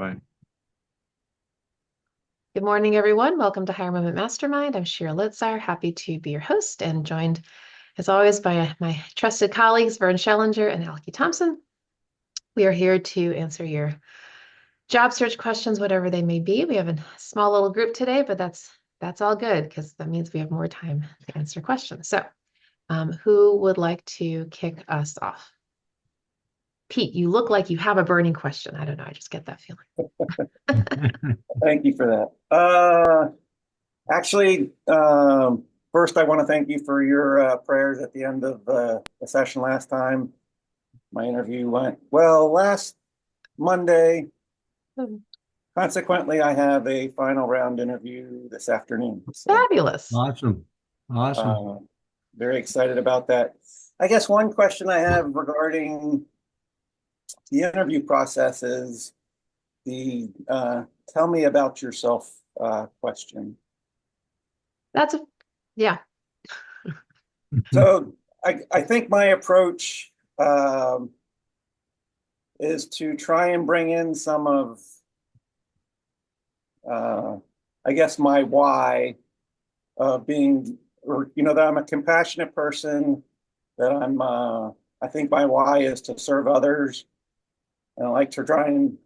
Bye. Good morning, everyone. Welcome to Higher Moment Mastermind. I'm Shira Litzar, happy to be your host and joined, as always, by my trusted colleagues, Vern Schellinger and Alki Thompson. We are here to answer your job search questions, whatever they may be. We have a small little group today, but that's all good because that means we have more time to answer questions. So, who would like to kick us off? Pete, you look like you have a burning question. I don't know. I just get that feeling. Thank you for that. Actually, first, I want to thank you for your prayers at the end of the session last time. My interview went well last Monday. Consequently, I have a final round interview this afternoon. So, Fabulous. Awesome. Awesome. very excited about that. I guess one question I have regarding the interview process is the tell me about yourself question. Yeah. So I think my approach is to try and bring in some of, I guess, my why of being, or, that I'm a compassionate person, that I think my why is to serve others. And I like to try and,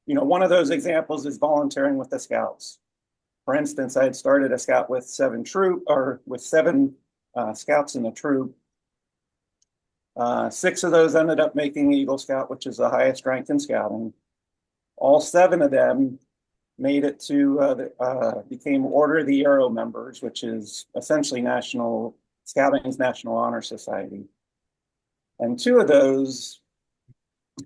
one of those examples is volunteering with the Scouts. For instance, I had started a Scout with seven Scouts in the troop. Six of those ended up making Eagle Scout, which is the highest rank in scouting. All seven of them made it to became Order of the Arrow members, which is essentially Scouting's National Honor Society. And two of those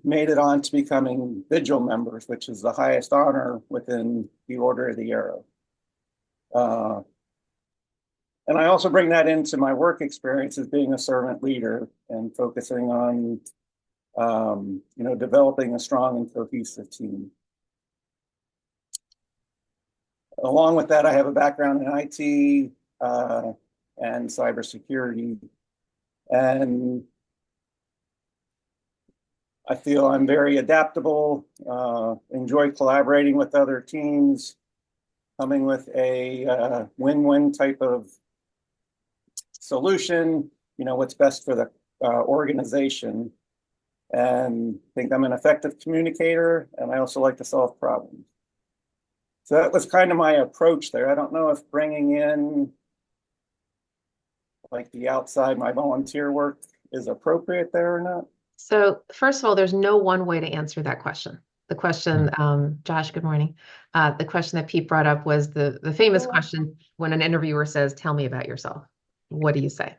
made it on to becoming Vigil members, which is the highest honor within the Order of the Arrow. And I also bring that into my work experience as being a servant leader and focusing on, developing a strong and cohesive team. Along with that, I have a background in IT and cybersecurity. And I feel I'm very adaptable, enjoy collaborating with other teams, coming with a win-win type of solution, what's best for the organization. And I think I'm an effective communicator, and I also like to solve problems. So that was kind of my approach there. I don't know if bringing in like the outside, my volunteer work is appropriate there or not. So first of all, there's no one way to answer that question. The question, Josh, good morning. The question that Pete brought up was the famous question when an interviewer says, "Tell me about yourself." What do you say?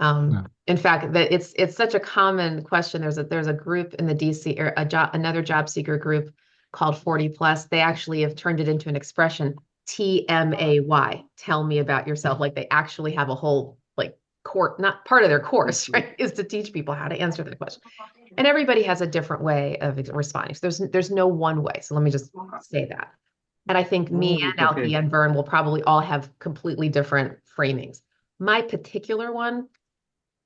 In fact, that it's such a common question. There's a group in the DC or another job seeker group called 40 Plus. They actually have turned it into an expression, TMAY. Tell me about yourself. Like they actually have a whole not part of their course, right, is to teach people how to answer that question. And everybody has a different way of responding. So there's no one way. So let me just say that. And I think me and Alki and Vern will probably all have completely different framings. My particular one,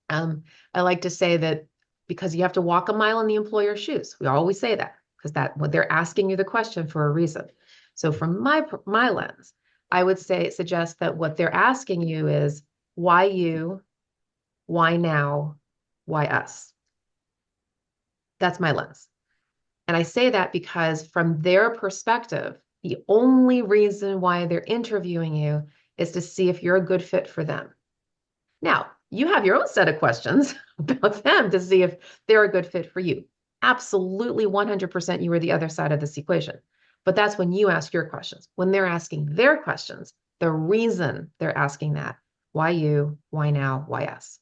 I like to say that because you have to walk a mile in the employer's shoes. We always say that because what they're asking you the question for a reason. So from my lens, I would suggest that what they're asking you is why you, why now, why us? That's my lens. And I say that because from their perspective, the only reason why they're interviewing you is to see if you're a good fit for them. Now, you have your own set of questions about them to see if they're a good fit for you. Absolutely 100% you are the other side of this equation. But that's when you ask your questions. When they're asking their questions, the reason they're asking that, why you, why now, why us?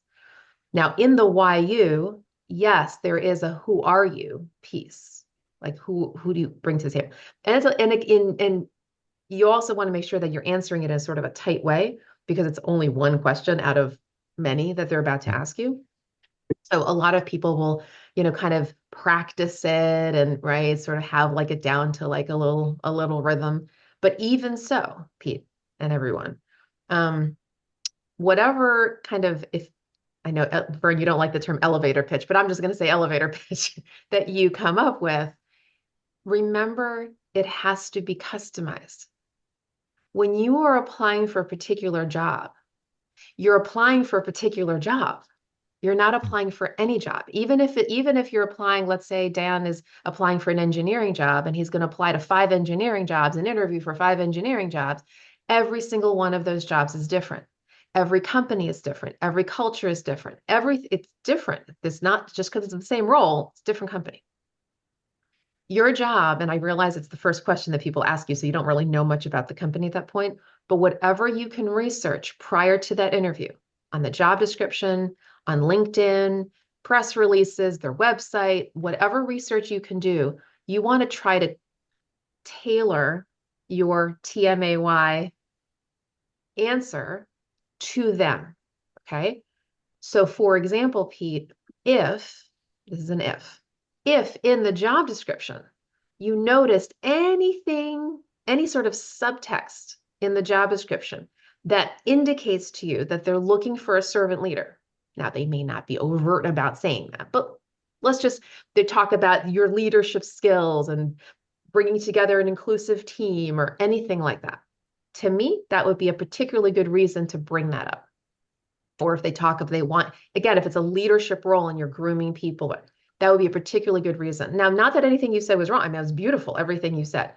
Now, in the why you, yes, there is a who are you piece. Like who do you bring to the table? And you also want to make sure that you're answering it in sort of a tight way because it's only one question out of many that they're about to ask you. So a lot of people will, kind of practice it and right, sort of have like it down to like a little rhythm. But even so, Pete and everyone, whatever kind of if I know, Vern, you don't like the term elevator pitch, but I'm just going to say elevator pitch that you come up with. remember, it has to be customized. When you are applying for a particular job, you're applying for a particular job. You're not applying for any job. Even if you're applying, let's say Dan is applying for an engineering job and he's going to apply to 5 engineering jobs and interview for 5 engineering jobs, every single one of those jobs is different. Every company is different. Every culture is different. It's different. It's not just because it's the same role, it's a different company. Your job, and I realize it's the first question that people ask you, so you don't really know much about the company at that point, but whatever you can research prior to that interview on the job description, on LinkedIn, press releases, their website, whatever research you can do, you want to try to tailor your TMAY answer to them. Okay. So for example, Pete, this is an if in the job description you noticed anything, any sort of subtext in the job description that indicates to you that they're looking for a servant leader. Now, they may not be overt about saying that, but they talk about your leadership skills and bringing together an inclusive team or anything like that. To me, that would be a particularly good reason to bring that up. Or if they want, again, if it's a leadership role and you're grooming people, that would be a particularly good reason. Now, not that anything you said was wrong. I mean, it was beautiful, everything you said.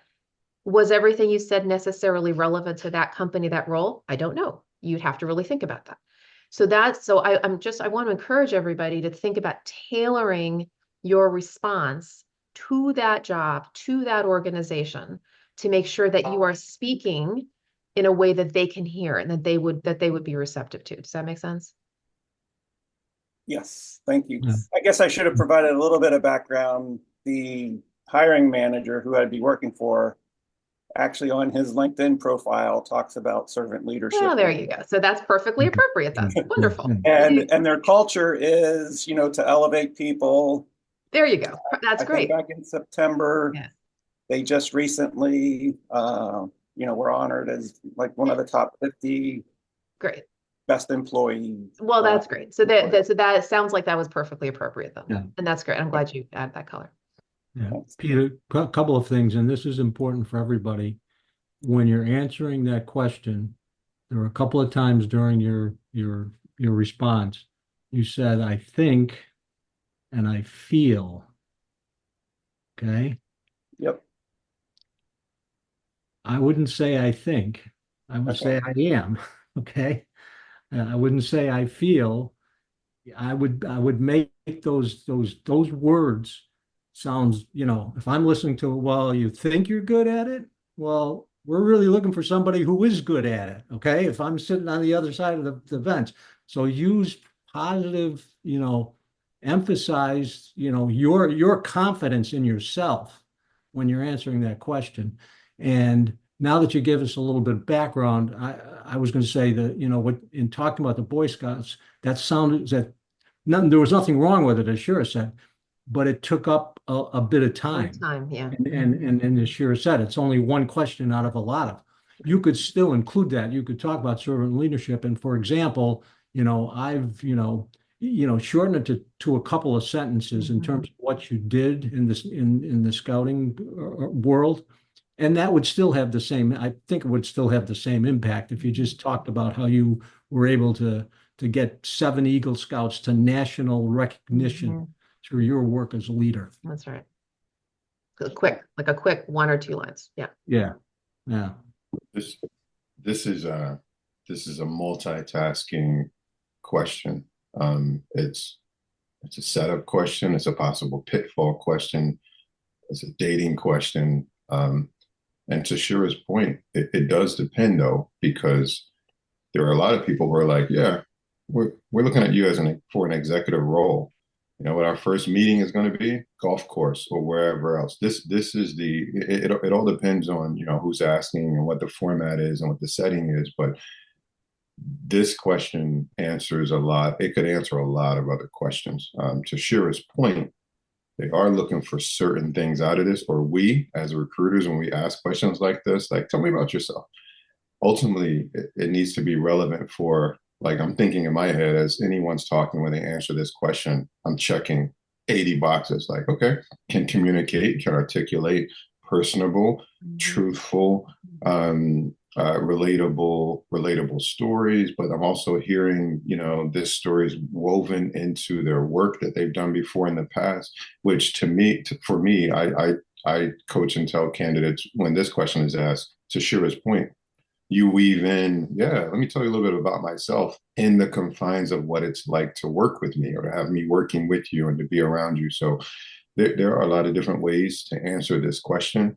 Was everything you said necessarily relevant to that company, that role? I don't know. You'd have to really think about that. I want to encourage everybody to think about tailoring your response to that job, to that organization, to make sure that you are speaking in a way that they can hear and that they would be receptive to. Does that make sense? Yes, thank you. Yeah. I guess I should have provided a little bit of background. The hiring manager who I'd be working for actually on his LinkedIn profile talks about servant leadership. Well, there you go. So that's perfectly appropriate then. Wonderful. And their culture is, to elevate people. There you go. That's great. Back in September, yeah. They just recently, were honored as like one of the top 50 great best employees. Well, that's great. So that sounds like that was perfectly appropriate then. Yeah. And that's great. I'm glad you added that color. Yeah, Peter, a couple of things, and this is important for everybody. When you're answering that question, there were a couple of times during your response, you said, I think, and I feel. Okay. Yep. I wouldn't say I think. I would say I am. Okay. I wouldn't say I feel. I would make those words sounds, if I'm listening to, well, you think you're good at it? Well, we're really looking for somebody who is good at it. Okay. If I'm sitting on the other side of the fence. So use positive, emphasize, your confidence in yourself when you're answering that question. And now that you give us a little bit of background, I was going to say that, what in talking about the Boy Scouts, there was nothing wrong with it, as Shira said, but it took up a bit of time. Yeah. And as Shira said, it's only one question out of a lot of. You could still include that. You could talk about servant leadership. And for example, I've, shortened it to a couple of sentences in terms of what you did in this in the scouting world. And that would still have I think it would still have the same impact if you just talked about how you were able to get 7 Eagle Scouts to national recognition through your work as a leader. That's right. A quick 1 or 2 lines. Yeah. Yeah. Yeah. This is a multitasking question. It's a setup question. It's a possible pitfall question. It's a dating question. And to Shira's point, it does depend though, because there are a lot of people who are like, yeah, we're looking at you for an executive role. What our first meeting is going to be? Golf course or wherever else. This is it all depends on, who's asking and what the format is and what the setting is. But this question answers a lot. It could answer a lot of other questions. To Shira's point, they are looking for certain things out of this, or we as recruiters, when we ask questions like this, like, tell me about yourself. Ultimately, it needs to be relevant for, like, I'm thinking in my head as anyone's talking when they answer this question, I'm checking 80 boxes. Like, okay, can communicate, can articulate, personable, truthful, relatable stories. But I'm also hearing, this story is woven into their work that they've done before in the past, which for me, I coach and tell candidates when this question is asked, to Shira's point, you weave in, yeah, let me tell you a little bit about myself in the confines of what it's like to work with me or to have me working with you and to be around you. So there are a lot of different ways to answer this question.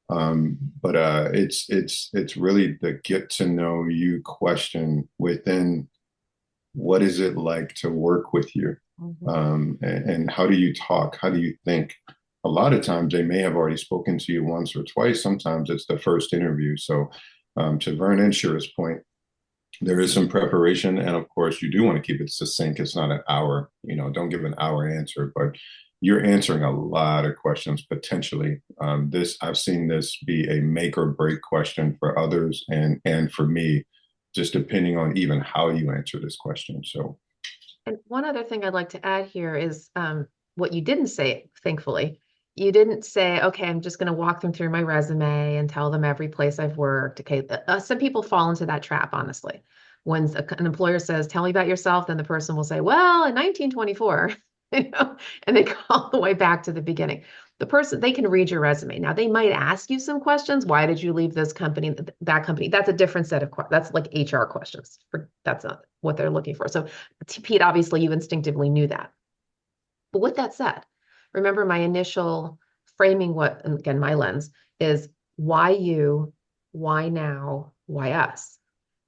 But it's really the get to know you question within what is it like to work with you? And how do you talk? How do you think? A lot of times they may have already spoken to you once or twice. Sometimes it's the first interview. So to Vern and Shira's point, there is some preparation. And of course, you do want to keep it succinct. It's not an hour, don't give an hour answer, but you're answering a lot of questions potentially. I've seen this be a make or break question for others and for me, just depending on even how you answer this question. So, and one other thing I'd like to add here is what you didn't say, thankfully. You didn't say, okay, I'm just going to walk them through my resume and tell them every place I've worked. Okay, some people fall into that trap, honestly. When an employer says, tell me about yourself, then the person will say, well, in 1924, and they go all the way back to the beginning. The person, they can read your resume. Now, they might ask you some questions. Why did you leave this company, that company? That's a different set of questions. That's like HR questions. That's not what they're looking for. So, Pete, obviously, you instinctively knew that. But with that said, remember my initial framing, again, my lens is why you, why now, why us?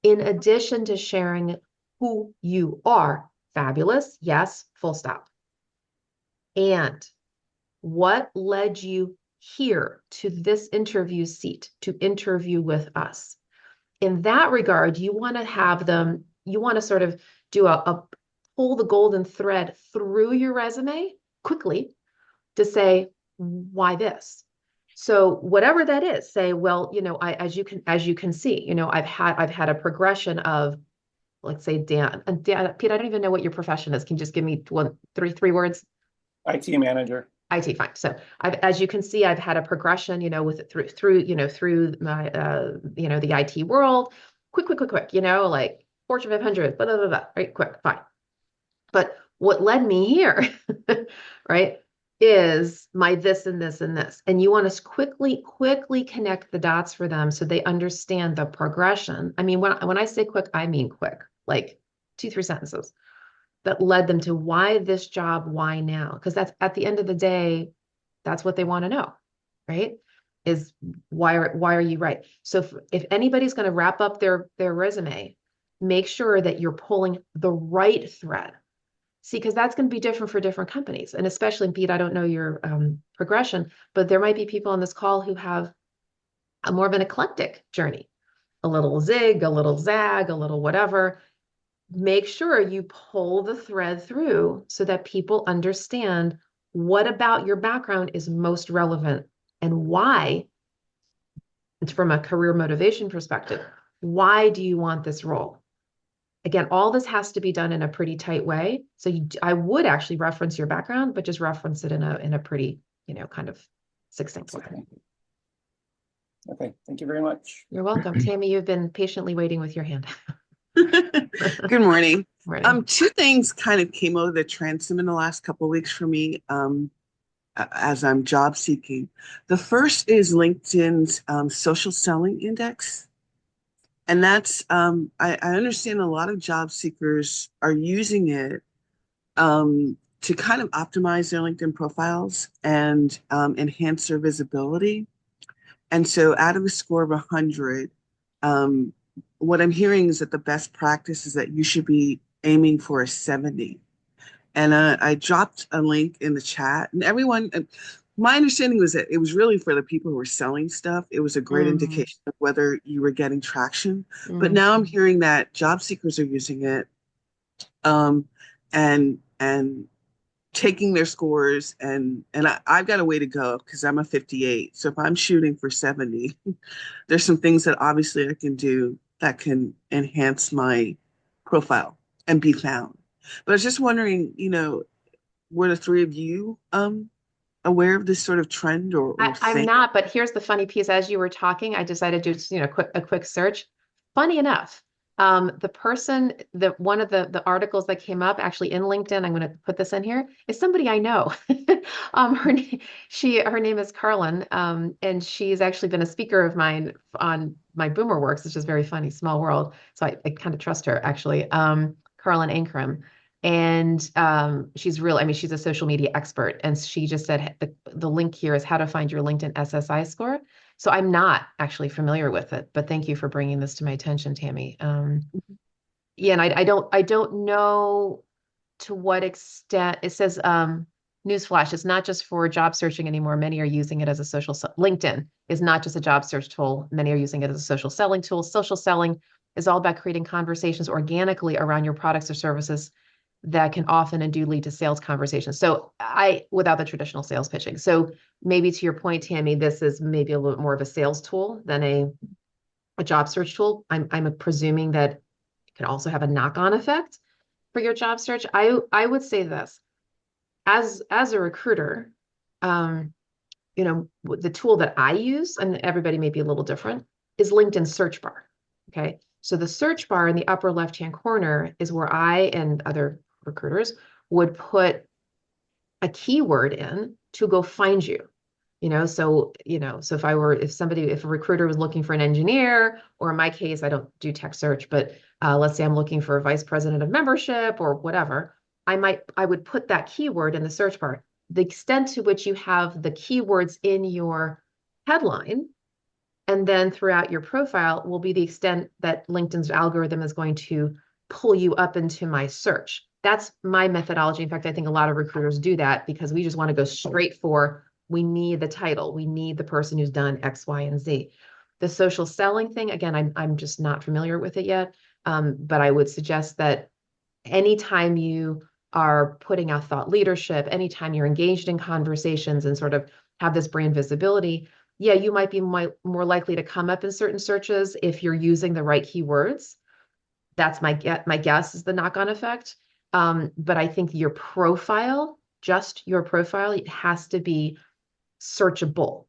In addition to sharing who you are, fabulous, yes, full stop. And what led you here to this interview seat to interview with us? In that regard, you want to have them, you want to sort of do a pull the golden thread through your resume quickly to say, why this? So whatever that is, say, well, as you can see, I've had a progression of, let's say, Dan, Pete, I don't even know what your profession is. Can you just give me three words? IT manager. IT, fine. So as you can see, I've had a progression, with it through my, the IT world, quick, like Fortune 500, blah, blah, blah, blah, right? Quick, fine. But what led me here, right, is my this and this and this. And you want to quickly connect the dots for them so they understand the progression. I mean, when I say quick, I mean quick, like 2-3 sentences that led them to why this job, why now? Because that's at the end of the day, that's what they want to know, right? Is why are you right? So if anybody's going to wrap up their resume, make sure that you're pulling the right thread. See, because that's going to be different for different companies. And especially, Pete, I don't know your progression, but there might be people on this call who have a more of an eclectic journey, a little zig, a little zag, a little whatever. Make sure you pull the thread through so that people understand what about your background is most relevant and why. It's from a career motivation perspective. Why do you want this role? Again, all this has to be done in a pretty tight way. So I would actually reference your background, but just reference it in a pretty, kind of succinct way. Okay, thank you very much. You're welcome. Tammy, you've been patiently waiting with your hand. Good morning. Morning. Two things kind of came over the transom in the last couple of weeks for me as I'm job seeking. The first is LinkedIn's social selling index. And that's, I understand a lot of job seekers are using it to kind of optimize their LinkedIn profiles and enhance their visibility. And so out of a score of 100, what I'm hearing is that the best practice is that you should be aiming for a 70. And I dropped a link in the chat, and everyone, my understanding was that it was really for the people who were selling stuff. It was a great indication of whether you were getting traction. But now I'm hearing that job seekers are using it and taking their scores, and I've got a way to go because I'm a 58. So if I'm shooting for 70, there's some things that obviously I can do that can enhance my profile and be found. But I was just wondering, were the three of you aware of this sort of trend or I'm thing? not, but here's the funny piece. As you were talking, I decided to do, a quick search. Funny enough, the person that one of the articles that came up actually in LinkedIn, I'm going to put this in here, is somebody I know. Her name is Carlin, and she's actually been a speaker of mine on my Boomer Works, which is very funny, small world. So I kind of trust her actually. Carlin Ankrum. And she's real, I mean, she's a social media expert. And she just said the link here is how to find your LinkedIn SSI score. So I'm not actually familiar with it, but thank you for bringing this to my attention, Tammy. Yeah, and I don't know to what extent it says, newsflash, it's not just for job searching anymore. Many are using it as a LinkedIn is not just a job search tool. Many are using it as a social selling tool. Social selling is all about creating conversations organically around your products or services that can often and do lead to sales conversations. So without the traditional sales pitching. So maybe to your point, Tammy, this is maybe a little bit more of a sales tool than a job search tool. I'm presuming that it can also have a knock-on effect for your job search. I would say this as a recruiter, the tool that I use, and everybody may be a little different, is LinkedIn search bar. Okay. So the search bar in the upper left-hand corner is where I and other recruiters would put a keyword in to go find you. So if a recruiter was looking for an engineer, or in my case, I don't do tech search, but let's say I'm looking for a vice president of membership or whatever, I would put that keyword in the search bar. The extent to which you have the keywords in your headline and then throughout your profile will be the extent that LinkedIn's algorithm is going to pull you up into my search. That's my methodology. In fact, I think a lot of recruiters do that because we just want to go straight for, we need the title. We need the person who's done X, Y, and Z. The social selling thing, again, I'm just not familiar with it yet. But I would suggest that anytime you are putting out thought leadership, anytime you're engaged in conversations and sort of have this brand visibility, yeah, you might be more likely to come up in certain searches if you're using the right keywords. That's my guess is the knock-on effect. But I think your profile, just your profile, it has to be searchable.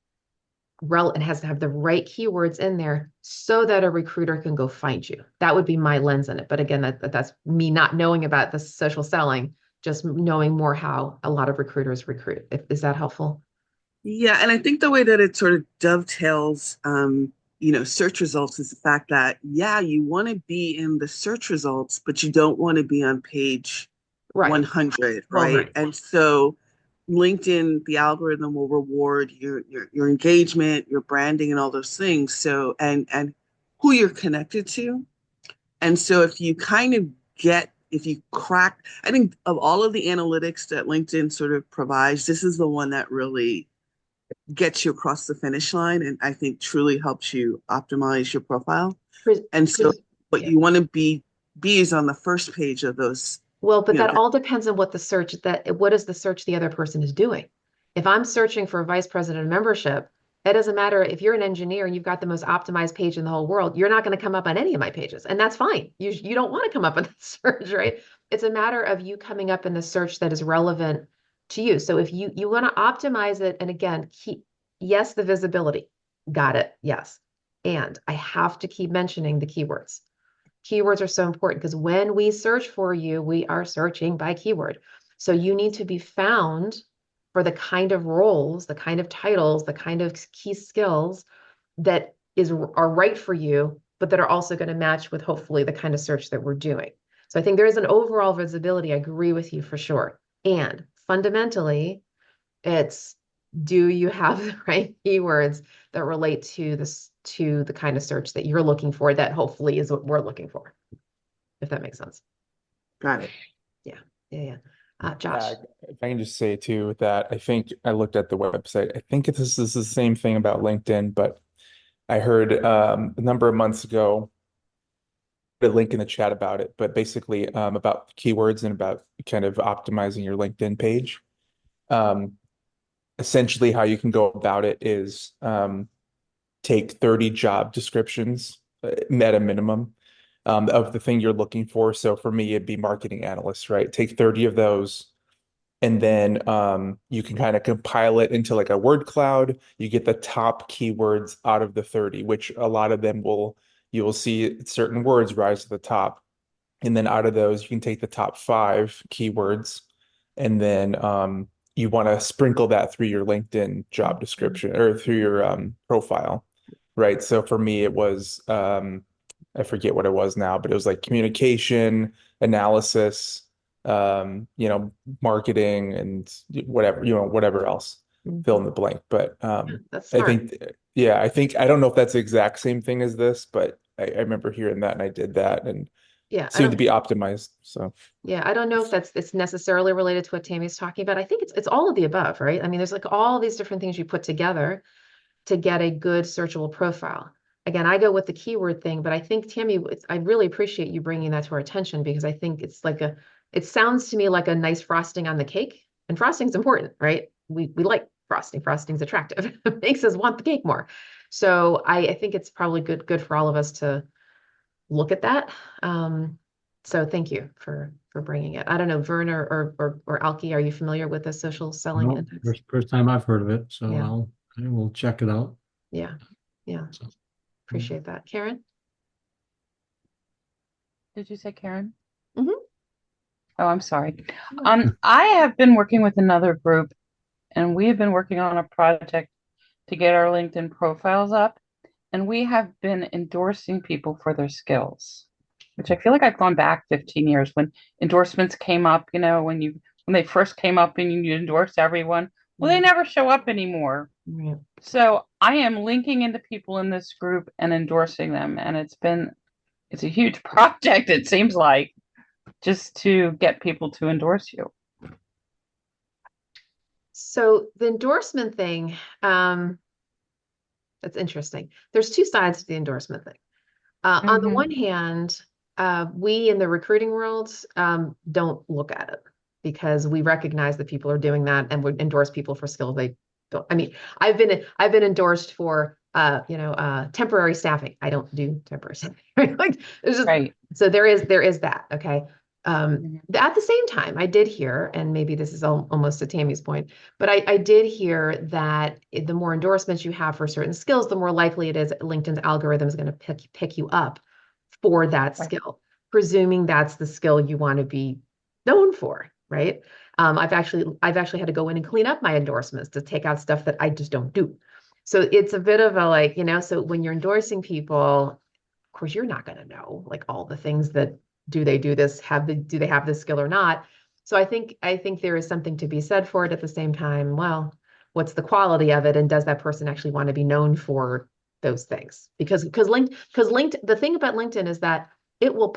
It has to have the right keywords in there so that a recruiter can go find you. That would be my lens in it. But again, that's me not knowing about the social selling, just knowing more how a lot of recruiters recruit. Is that helpful? Yeah, and I think the way that it sort of dovetails, search results is the fact that, yeah, you want to be in the search results, but you don't want to be on page Right. 100, Well, right? right. And so LinkedIn, the algorithm will reward your engagement, your branding, and all those things. So, and who you're connected to. And so if you crack, I think of all of the analytics that LinkedIn sort of provides, this is the one that really gets you across the finish line and I think truly helps you optimize your profile. Pres- And so pres- what yeah. you want to be is on the first page of those, Well, but you know, that all depends on what what is the search the other person is doing. If I'm searching for a vice president of membership, it doesn't matter if you're an engineer and you've got the most optimized page in the whole world, you're not going to come up on any of my pages. And that's fine. You don't want to come up in the search, right? It's a matter of you coming up in the search that is relevant to you. So if you want to optimize it, and again, yes, the visibility. Got it. Yes. And I have to keep mentioning the keywords. Keywords are so important because when we search for you, we are searching by keyword. So you need to be found for the kind of roles, the kind of titles, the kind of key skills that are right for you, but that are also going to match with hopefully the kind of search that we're doing. So I think there is an overall visibility. I agree with you for sure. And fundamentally, it's, do you have the right keywords that relate to the kind of search that you're looking for that hopefully is what we're looking for, if that makes sense. got it. Yeah. Yeah. Yeah. Josh. If I can just say too with that, I think I looked at the website. I think this is the same thing about LinkedIn, but I heard a number of months ago a link in the chat about it, but basically about keywords and about kind of optimizing your LinkedIn page. Um, Essentially, how you can go about it is take 30 job descriptions at a minimum of the thing you're looking for. So for me, it'd be marketing analysts, right? Take 30 of those, And then you can kind of compile it into like a word cloud. You get the top keywords out of the 30, which a lot of them you will see certain words rise to the top. And then out of those, you can take the top 5 keywords, and then you want to sprinkle that through your LinkedIn job description or through your profile, right? So for me, it was I forget what it was now, but it was like communication, analysis, marketing, and whatever, whatever else, fill in the blank. But That's I smart. think, yeah, I don't know if that's the exact same thing as this, but I remember hearing that and I did that and Yeah, seemed to be optimized. So I don't know if it's necessarily related to what Tammy's talking about. I think it's all of the above, right? I mean, there's like all these different things you put together to get a good searchable profile. Again, I go with the keyword thing, but I think Tammy, I really appreciate you bringing that to our attention because I think it sounds to me like a nice frosting on the cake, and frosting's important, right? We like frosting. Frosting's attractive. It makes us want the cake more. So I think it's probably good for all of us to look at that. So thank you for bringing it. I don't know, Vern or Alki, are you familiar with the social selling No, index? first time I've heard of it, so Yeah. I will check it out. Yeah, yeah. So, Appreciate that. Karen? Did you say Karen? Mhm. Oh, I'm sorry. Yeah. I have been working with another group, and we have been working on a project to get our LinkedIn profiles up, and we have been endorsing people for their skills, which I feel like I've gone back 15 years when endorsements came up, when they first came up and you endorse everyone. Well, they never show up anymore. Yeah. So I am linking into people in this group and endorsing them, and it's a huge project, it seems like, just to get people to endorse you. So the endorsement thing, that's interesting. There's two sides to the endorsement thing. On the one hand, we in the recruiting world don't look at it because we recognize that people are doing that and would endorse people for skills they don't. I mean, I've been endorsed for temporary staffing. I don't do temporary staffing. Like there's just Right. so there is that. Okay. Mhm. At the same time, I did hear, and maybe this is almost to Tammy's point, but I did hear that the more endorsements you have for certain skills, the more likely it is LinkedIn's algorithm is going to pick you up for that Right. skill, presuming that's the skill you want to be known for, right? I've actually had to go in and clean up my endorsements to take out stuff that I just don't do. So it's a bit of a so when you're endorsing people, of course, you're not going to know like all the things that do they do this, do they have this skill or not? So I think there is something to be said for it at the same time. Well, what's the quality of it, and does that person actually want to be known for those things? Because LinkedIn, the thing about LinkedIn is that it will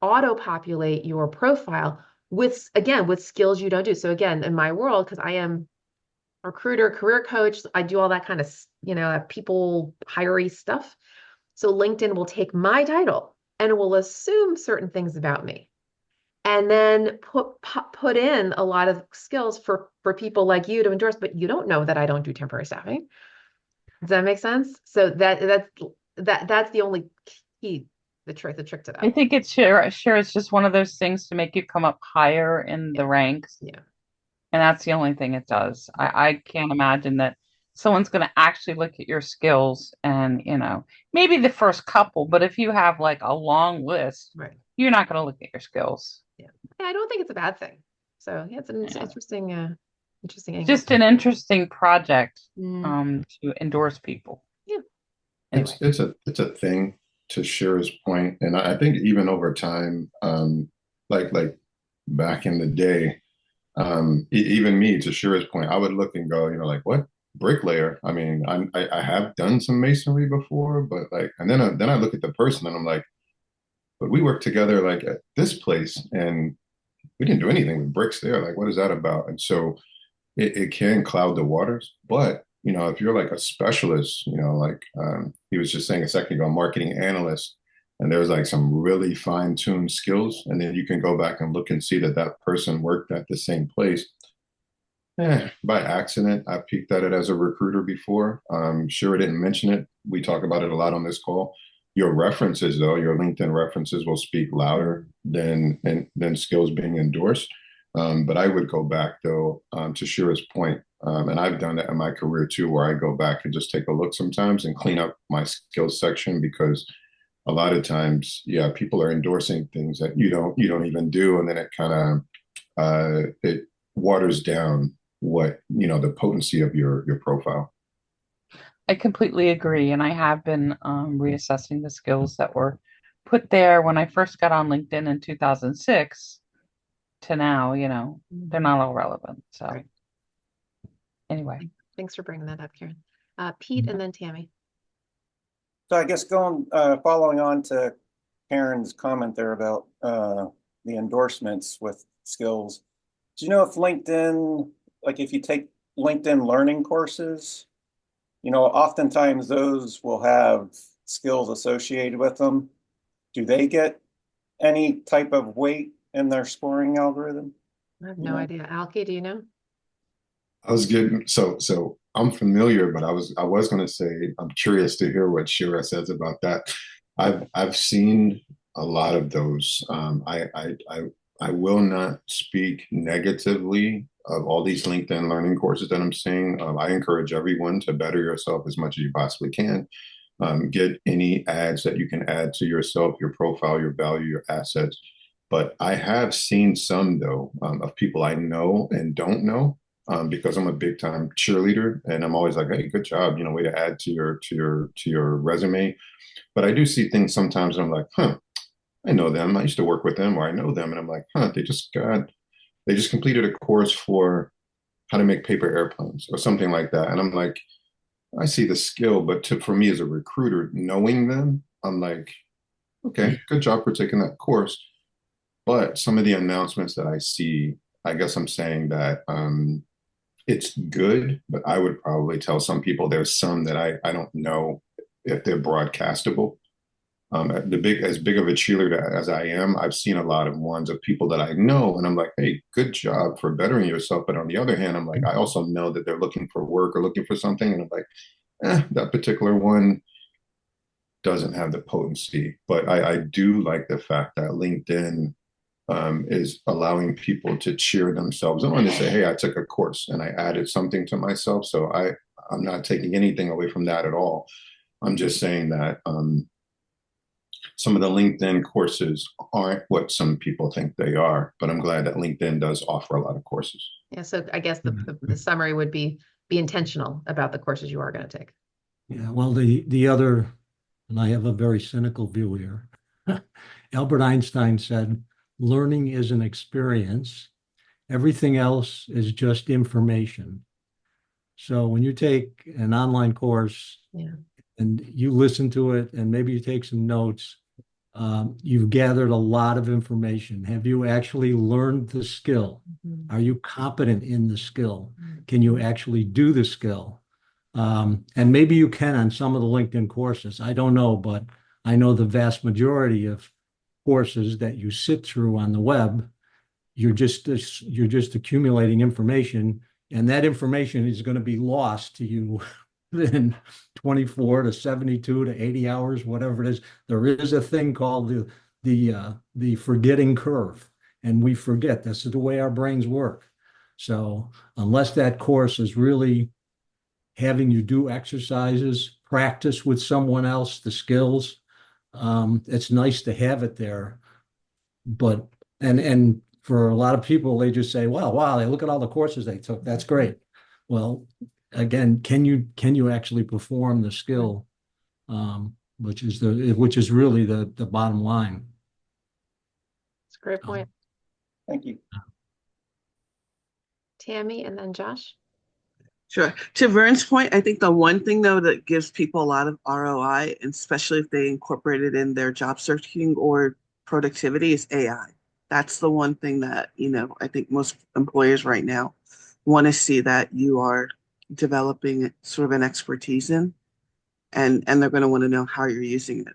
auto populate your profile with skills you don't do. So again, in my world, because I am a recruiter, career coach, I do all that kind of people hirey stuff. So LinkedIn will take my title and it will assume certain things about me, and then put in a lot of skills for people like you to endorse, but you don't know that I don't do temporary staffing. Does that make sense? So that's the only key, the trick to I that. think it's sure it's just one of those things to make you come up higher in the ranks. Yeah. And that's the only thing it does. I can't imagine that someone's going to actually look at your skills and, maybe the first couple, but if you have like a long list, Right. you're not going to look at your skills. Yeah. I don't think it's a bad thing. So yeah, it's an Yeah. interesting angle. Just an interesting project Mm. to endorse people. Yeah. Anyway. It's a thing, to Shira's point, and I think even over time, like back in the day, even me, to Shira's point, I would look and go, like, what, bricklayer? I mean, I have done some masonry before, but like, and then I look at the person and I'm like, but we worked together like at this place and we didn't do anything with bricks there. Like, what is that about? And so it can cloud the waters. But, if you're like a specialist, like he was just saying a second ago, marketing analyst, and there's like some really fine-tuned skills, and then you can go back and look and see that that person worked at the same place. By accident, I peeked at it as a recruiter before. Sure, I didn't mention it. We talk about it a lot on this call. Your references, though, your LinkedIn references will speak louder than skills being endorsed. But I would go back though, to Shira's point, and I've done that in my career too, where I go back and just take a look sometimes and clean up my skills section because a lot of times, yeah, people are endorsing things that you don't even do, and then it kind of it waters down what the potency of your profile. I completely agree. And I have been reassessing the skills that were put there when I first got on LinkedIn in 2006 to now, they're not all relevant. So Right. anyway, Thanks for bringing that up, Karen. Pete and then Tammy. So I guess following on to Karen's comment there about the endorsements with skills. Do you know if LinkedIn, like if you take LinkedIn learning courses, oftentimes those will have skills associated with them. Do they get any type of weight in their scoring algorithm? I have no idea. Alki, do you know? I was getting so I'm familiar, but I was going to say I'm curious to hear what Shira says about that. I've seen a lot of those. I will not speak negatively of all these LinkedIn learning courses that I'm seeing. I encourage everyone to better yourself as much as you possibly can. Get any ads that you can add to yourself, your profile, your value, your assets. But I have seen some though, of people I know and don't know, because I'm a big time cheerleader and I'm always like, hey, good job, way to add to your resume. But I do see things sometimes and I'm like, huh, I know them. I used to work with them, or I know them, and I'm like, huh, they just completed a course for how to make paper airplanes or something like that. And I'm like, I see the skill, but for me as a recruiter, knowing them, I'm like, okay, good job for taking that course. But some of the announcements that I see, I guess I'm saying that it's good, but I would probably tell some people there's some that I don't know if they're broadcastable. As big of a cheerleader as I am, I've seen a lot of ones of people that I know, and I'm like, hey, good job for bettering yourself. But on the other hand, I'm like, I also know that they're looking for work or looking for something, and I'm like, that particular one doesn't have the potency. But I do like the fact that LinkedIn is allowing people to cheer themselves on to say, hey, I took a course and I added something to myself. So I'm not taking anything away from that at all. I'm just saying that some of the LinkedIn courses aren't what some people think they are, but I'm glad that LinkedIn does offer a lot of courses. Yeah, so I guess the summary would be intentional about the courses you are going to take. Yeah, well, the other, and I have a very cynical view here. Albert Einstein said, learning is an experience. Everything else is just information. So when you take an online course Yeah. and you listen to it and maybe you take some notes, you've gathered a lot of information. Have you actually learned the skill? Mhm. Are you competent in the skill? Mhm. Can you actually do the skill? And maybe you can on some of the LinkedIn courses. I don't know, but I know the vast majority of courses that you sit through on the web, you're just accumulating information, and that information is going to be lost to you in 24 to 72 to 80 hours, whatever it is. There is a thing called the forgetting curve, and we forget. That's the way our brains work. So unless that course is really having you do exercises, practice with someone else, the skills, it's nice to have it there. But and for a lot of people, they just say, "Wow, wow, they look at all the courses they took. That's great." Well, again, can you actually perform the skill, which is really the bottom line. It's a great point. Thank you. Tammy and then Josh. Sure. To Vern's point, I think the one thing though that gives people a lot of ROI, and especially if they incorporate it in their job searching or productivity, is AI. That's the one thing that, I think most employers right now want to see that you are developing sort of an expertise in, and they're going to want to know how you're using it.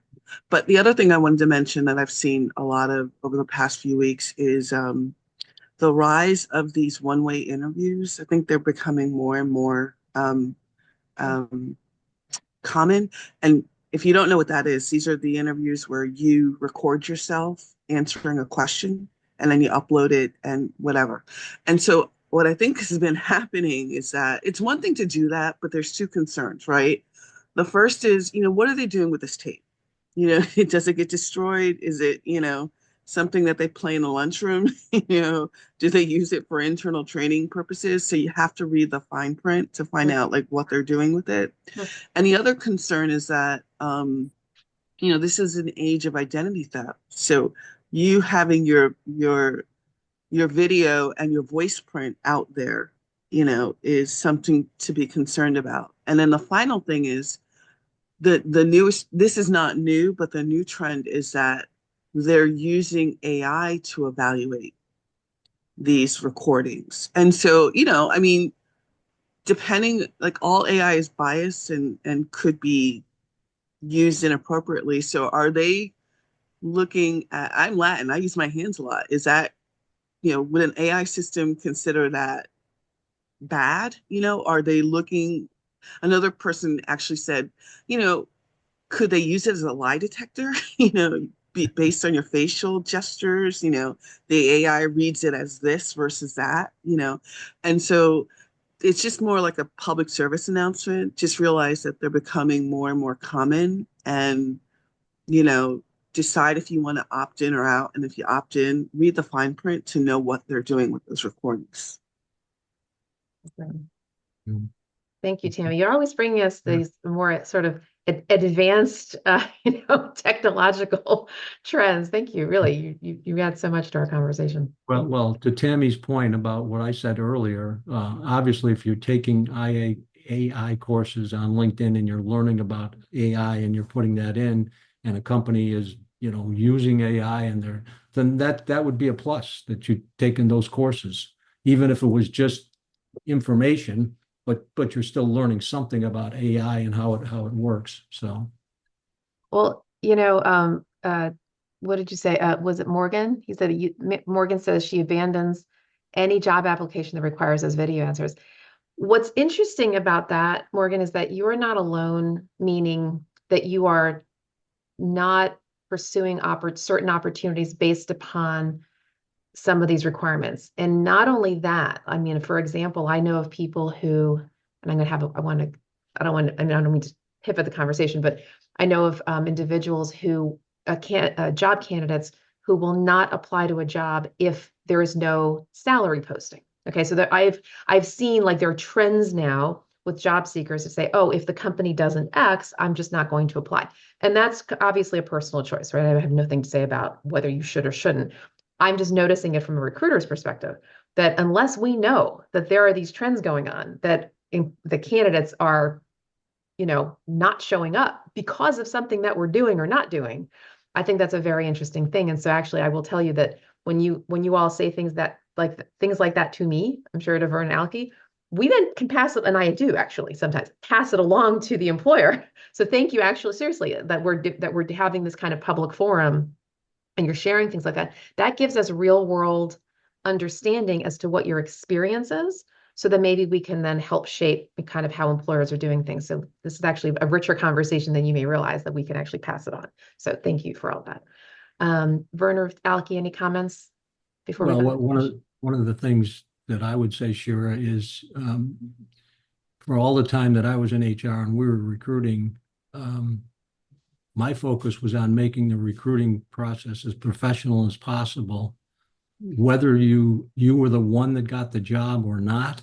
But the other thing I wanted to mention that I've seen a lot of over the past few weeks is the rise of these one-way interviews. I think they're becoming more and more um, common. And if you don't know what that is, these are the interviews where you record yourself answering a question and then you upload it and whatever. And so what I think has been happening is that it's one thing to do that, but there's two concerns, right? The first is, what are they doing with this tape? Does it get destroyed? Is it, something that they play in the lunchroom? Do they use it for internal training purposes? So you have to read the fine print to find out like what they're doing with it. And the other concern is that, this is an age of identity theft. So you having your video and your voice print out there, is something to be concerned about. And then the final thing is the newest, this is not new, but the new trend is that they're using AI to evaluate these recordings. And so, I mean, depending, like all AI is biased and could be used inappropriately. So are they looking at, I'm Latin, I use my hands a lot. Is that, would an AI system consider that bad? Are they looking, another person actually said, could they use it as a lie detector? Based on your facial gestures, the AI reads it as this versus that, and so it's just more like a public service announcement. Just realize that they're becoming more and more common, and decide if you want to opt in or out. And if you opt in, read the fine print to know what they're doing with those recordings. Thank you, Tammy. You're always bringing us these more sort of advanced, technological trends. Thank you. Really, you add so much to our conversation. Well, to Tammy's point about what I said earlier, obviously, if you're taking AI courses on LinkedIn and you're learning about AI and you're putting that in, and a company is, using AI then that would be a plus that you've taken those courses, even if it was just information, but you're still learning something about AI and how it works. So, well, what did you say? Was it Morgan? He said Morgan says she abandons any job application that requires those video answers. What's interesting about that, Morgan, is that you are not alone, meaning that you are not pursuing certain opportunities based upon some of these requirements. And not only that, I mean, for example, I know of people who, and I'm going to have, I don't mean to pivot the conversation, but I know of individuals who, job candidates who will not apply to a job if there is no salary posting. Okay, so I've seen like there are trends now with job seekers to say, oh, if the company doesn't X, I'm just not going to apply. And that's obviously a personal choice, right? I have nothing to say about whether you should or shouldn't. I'm just noticing it from a recruiter's perspective that unless we know that there are these trends going on, that the candidates are, not showing up because of something that we're doing or not doing, I think that's a very interesting thing. And so actually, I will tell you that when you all say things like that to me, I'm sure to Vern and Alki, we then can pass it, and I do actually sometimes pass it along to the employer. So thank you, actually, seriously, that we're having this kind of public forum and you're sharing things like that. That gives us real world understanding as to what your experience is, so that maybe we can then help shape kind of how employers are doing things. So this is actually a richer conversation than you may realize, that we can actually pass it on. So thank you for all that. Werner, Alki, any comments before we go? One of the things that I would say, Shira, is for all the time that I was in HR and we were recruiting, my focus was on making the recruiting process as professional as possible. Whether you were the one that got the job or not,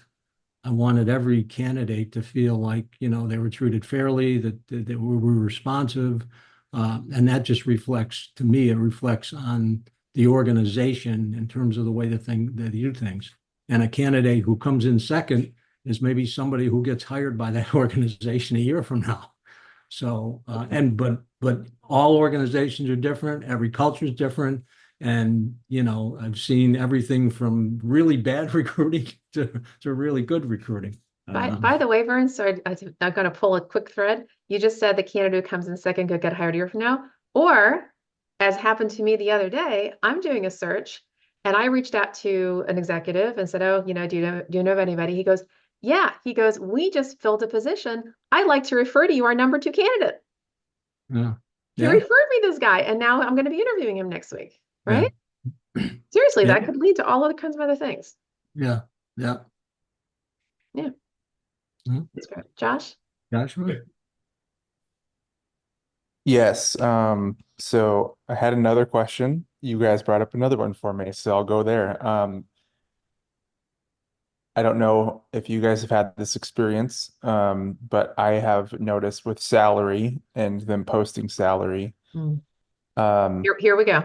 I wanted every candidate to feel like, they were treated fairly, that we were responsive. And that just reflects, to me, it reflects on the organization in terms of the way that they do things. And a candidate who comes in second is maybe somebody who gets hired by that organization a year from now. So, but all organizations are different. Every culture is different. And, I've seen everything from really bad recruiting to really good recruiting. By the way, Vern, sorry, I'm going to pull a quick thread. You just said the candidate who comes in second could get hired a year from now. Or, as happened to me the other day, I'm doing a search and I reached out to an executive and said, oh, do you know of anybody? He goes, yeah. He goes, we just filled a position. I'd like to refer to you our number 2 candidate. Yeah. He referred me this guy, and now I'm going to be interviewing him next week. Right? Seriously, Yeah. that could lead to all other kinds of other things. Yeah, yeah. Yeah. Mhm. That's great. Josh? Joshua? Yes. So I had another question. You guys brought up another one for me, so I'll go there. I don't know if you guys have had this experience, but I have noticed with salary and them posting salary. Mm. Um, Here we go.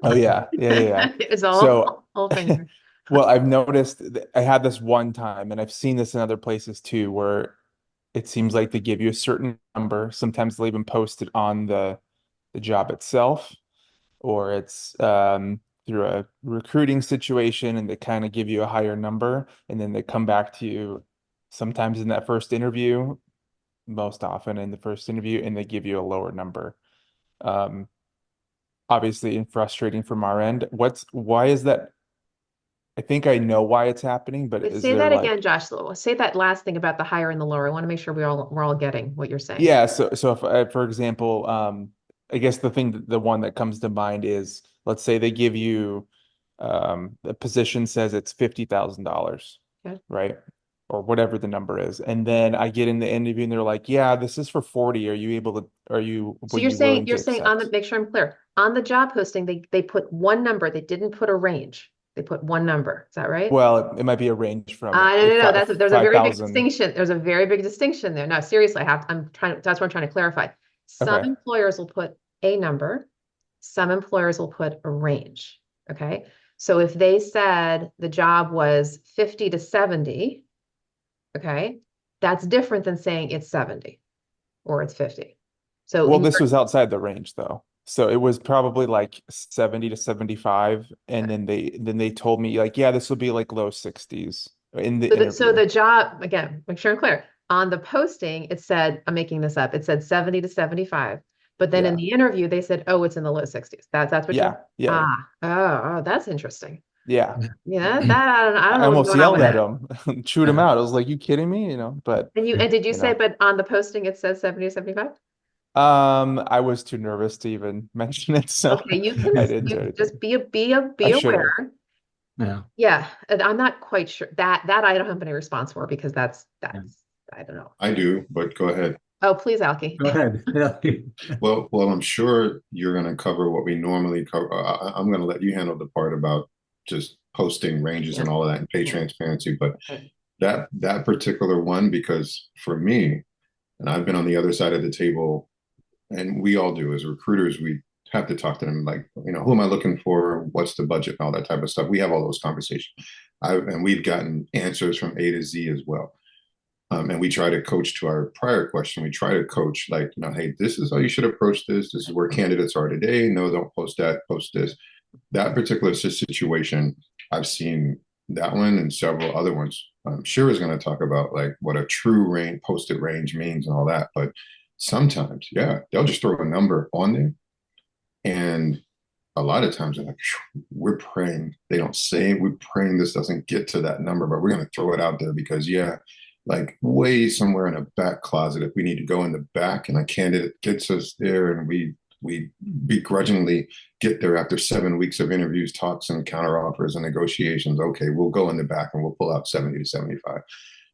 oh yeah, yeah. It's So, all finger. well, I've noticed I had this one time, and I've seen this in other places too, where it seems like they give you a certain number. Sometimes they'll even post it on the job itself, or it's through a recruiting situation and they kind of give you a higher number and then they come back to you sometimes in that first interview, most often in the first interview, and they give you a lower number. Um, Obviously and frustrating from our end. Why is that? I think I know why it's happening, but Wait, is say there that again, like, Josh. Say that last thing about the higher and the lower. I want to make sure we're all getting what you're saying. yeah, so if for example, I guess the one that comes to mind is, let's say they give you the position says it's $50,000, Okay. right? Or whatever the number is. And then I get in the interview and they're like, yeah, this is for 40. So Would you willing you're to saying on the, accept? make sure I'm clear. On the job posting, they put one number. They didn't put a range. They put one number. Is that right? Well, it might be a range from No. five, There's a very big 5,000. distinction. There's a very big distinction there. No, seriously, that's what I'm trying to clarify. Some Okay. employers will put a number. Some employers will put a range. Okay. So if they said the job was 50 to 70, okay, that's different than saying it's 70 or it's 50. So Well, in this your, was outside the range though. So it was probably like 70 to 75. And then they told me like, yeah, this will be like low 60s in the so interview. the job, again, make sure I'm clear. On the posting, it said, I'm making this up, it said 70 to 75. But then in Yeah. the interview, they said, oh, it's in the low 60s. That's what you're, Yeah. that's interesting. Yeah. Yeah, that I don't I know what's almost going on yelled with at that. him, chewed him out. I was like, "You kidding me?" But And did you you say, know, but on the posting, it says 70 to 75? I was too nervous to even mention it, so Okay, I didn't do you anything. just be I should have. aware. Yeah. Yeah, and I'm not quite sure that I don't have any response for because that's Yeah. I don't know. I do, but go ahead. Oh, please, Alki. Go ahead. Yeah. Well, I'm sure you're going to cover what we normally cover. I'm going to let you handle the part about just posting ranges Yeah. and all of that and pay Yeah. transparency. But Okay. that particular one, because for me, and I've been on the other side of the table, and we all do as recruiters, we have to talk to them like, who am I looking for? What's the budget and all that type of stuff. We have all those conversations. And we've gotten answers from A to Z as well. And we try to coach to our prior question. We try to coach like, hey, this is how you should approach this. This is where candidates are today. No, don't post that, post this. That particular situation, I've seen that one and several other ones. I'm sure is going to talk about like what a true range, posted range means and all that. But sometimes, yeah, they'll just throw a number on there. And a lot of times they're like, we're praying. They don't say we're praying this doesn't get to that number, but we're going to throw it out there because, yeah, like way somewhere in a back closet, if we need to go in the back and a candidate gets us there and we begrudgingly get there after 7 weeks of interviews, talks, and counteroffers and negotiations. Okay, we'll go in the back and we'll pull out 70 to 75.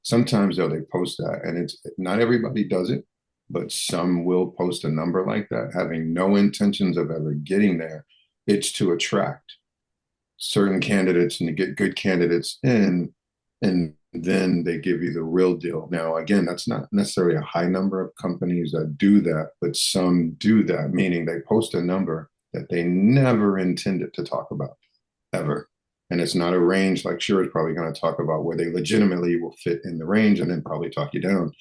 Sometimes though they post that, and it's not everybody does it, but some will post a number like that, having no intentions of ever getting there. It's to attract certain candidates and to get good candidates in, and then they give you the real deal. Now, again, that's not necessarily a high number of companies that do that, but some do that, meaning they post a number that they never intended to talk about ever. And it's not a range like Shira is probably going to talk about where they legitimately will fit in the range and then probably talk you down.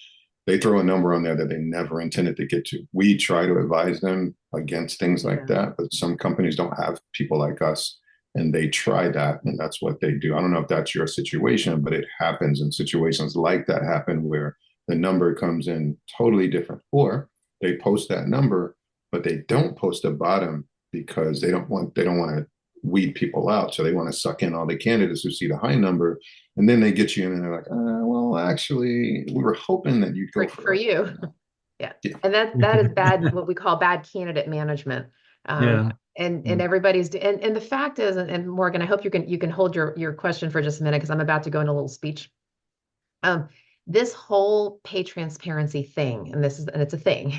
They throw a number on there that they never intended to get to. We try to advise them against things like that, but some companies don't have people like us and they try that and that's what they do. I don't know if that's your situation, but it happens in situations like that happen where the number comes in totally different, or they post that number, but they don't post a bottom because they don't want to weed people out. So they want to suck in all the candidates who see the high number, and then they get you in and they're like, well, actually, we were hoping that you'd go For you. Yeah. Yeah. And that is bad, what we call bad candidate management. Yeah. And everybody's and the fact is, and Morgan, I hope you can hold your question for just a minute because I'm about to go into a little speech. This whole pay transparency thing, and it's a thing,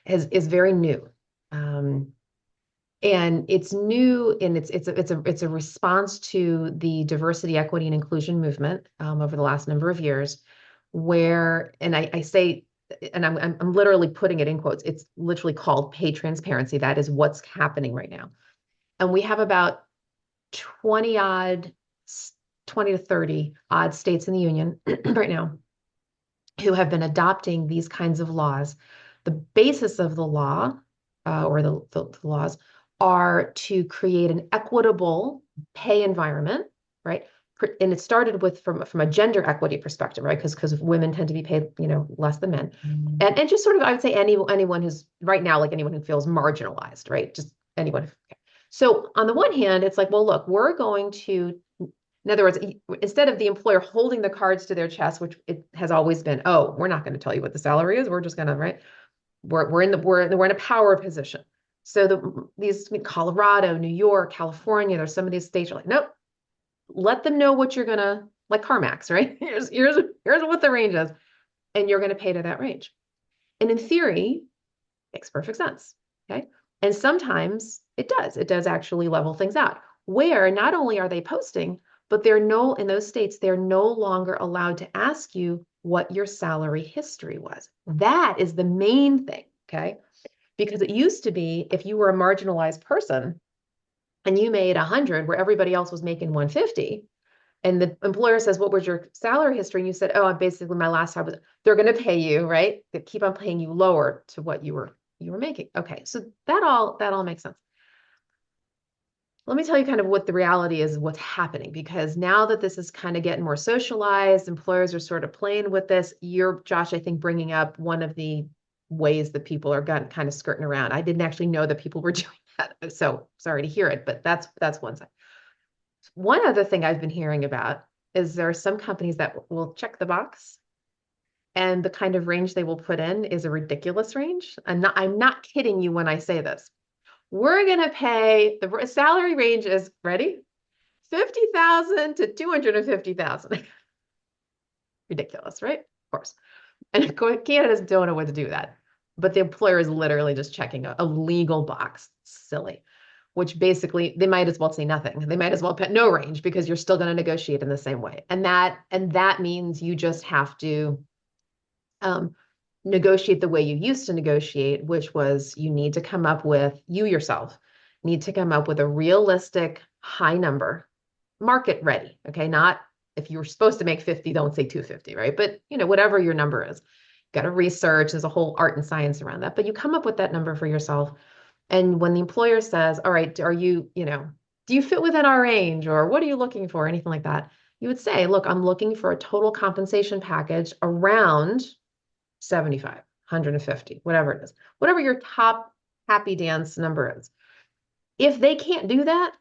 is very new. And it's new, and it's a response to the diversity, equity, and inclusion movement over the last number of years, where, and I say, and I'm literally putting it in quotes, it's literally called pay transparency. That is what's happening right now. And we have about 20 to 30 odd states in the union right now who have been adopting these kinds of laws. The basis of the law or the laws are to create an equitable pay environment, right? And it started with from a gender equity perspective, right? Because women tend to be paid, less than men, and just sort of, I would say anyone who's right now, like anyone who feels marginalized, right? Just anyone. Okay. So on the one hand, it's like, well, look, we're going to, in other words, instead of the employer holding the cards to their chest, which it has always been, oh, we're not going to tell you what the salary is. We're just going to, right? We're in a power position. So these Colorado, New York, California, there's some of these states are like, nope, let them know what you're gonna, like CarMax, right? Here's what the range is, and you're gonna pay to that range. And in theory, makes perfect sense. Okay. And sometimes it does actually level things out, where not only are they posting, but in those states, they're no longer allowed to ask you what your salary history was. That is the main thing. Okay. Because it used to be, if you were a marginalized person and you made 100 where everybody else was making 150, and the employer says, what was your salary history? And you said, oh, basically my last job was, they're going to pay you, right? They keep on paying you lower to what you were making. Okay. So that all makes sense. Let me tell you kind of what the reality is, what's happening, because now that this is kind of getting more socialized, employers are sort of playing with this. You're, Josh, I think, bringing up one of the ways that people are kind of skirting around. I didn't actually know that people were doing that. So sorry to hear it, but that's one side. One other thing I've been hearing about is there are some companies that will check the box, and the kind of range they will put in is a ridiculous range. I'm not kidding you when I say this. We're going to pay, the salary range is, ready? 50,000 to 250,000. Ridiculous, right? Of course. And Canada's don't know what to do with that. But the employer is literally just checking a legal box. Silly. Which basically, they might as well say nothing. They might as well put no range, because you're still going to negotiate in the same way. And that means you just have to negotiate the way you used to negotiate, which was you yourself need to come up with a realistic high number, market ready. Okay. Not, if you were supposed to make 50, don't say 250, right? But whatever your number is, got to research. There's a whole art and science around that, but you come up with that number for yourself. And when the employer says, all right, do you fit within our range, or what are you looking for? Anything like that, you would say, look, I'm looking for a total compensation package around 75, 150, whatever it is, whatever your top happy dance number is. If they can't do that,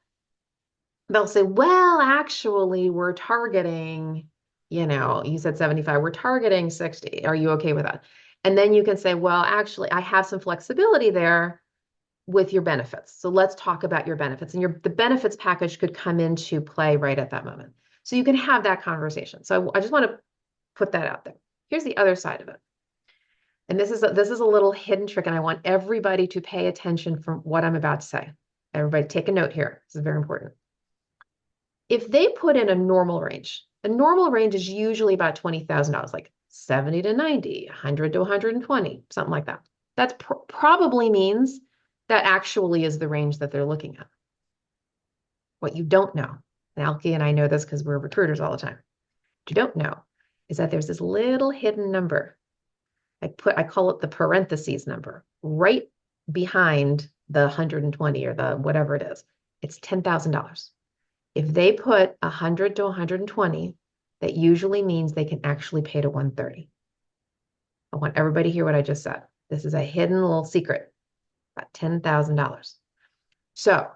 they'll say, well, actually, we're targeting, you said 75, we're targeting 60. Are you okay with that? And then you can say, well, actually, I have some flexibility there with your benefits. So let's talk about your benefits. And the benefits package could come into play right at that moment. So you can have that conversation. So I just want to put that out there. Here's the other side of it. And this is a little hidden trick, and I want everybody to pay attention from what I'm about to say. Everybody take a note here. This is very important. If they put in a normal range is usually about $20,000, like 70 to 90, 100 to 120, something like that. That probably means that actually is the range that they're looking at. What you don't know, and Alki and I know this because we're recruiters all the time, what you don't know is that there's this little hidden number. I call it the parentheses number, right behind the 120 or the whatever it is. It's $10,000. If they put 100 to 120, that usually means they can actually pay to 130. I want everybody to hear what I just said. This is a hidden little secret, about $10,000. So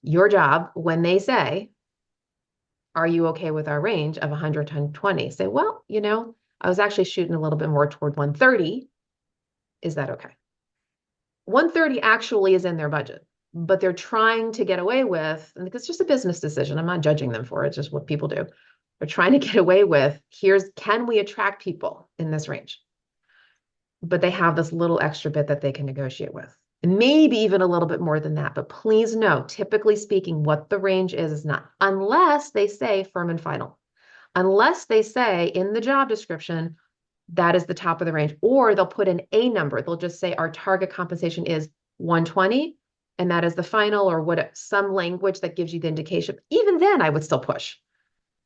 your job, when they say, are you okay with our range of 100 to 120? Say, well, I was actually shooting a little bit more toward 130. Is that okay? 130 actually is in their budget. but they're trying to get away with, and it's just a business decision. I'm not judging them for it. It's just what people do. They're trying to get away with, can we attract people in this range? But they have this little extra bit that they can negotiate with. And maybe even a little bit more than that. But please know, typically speaking, what the range is not, unless they say firm and final. Unless they say in the job description, that is the top of the range, or they'll put in a number. They'll just say our target compensation is 120, and that is the final, or what, some language that gives you the indication. Even then, I would still push,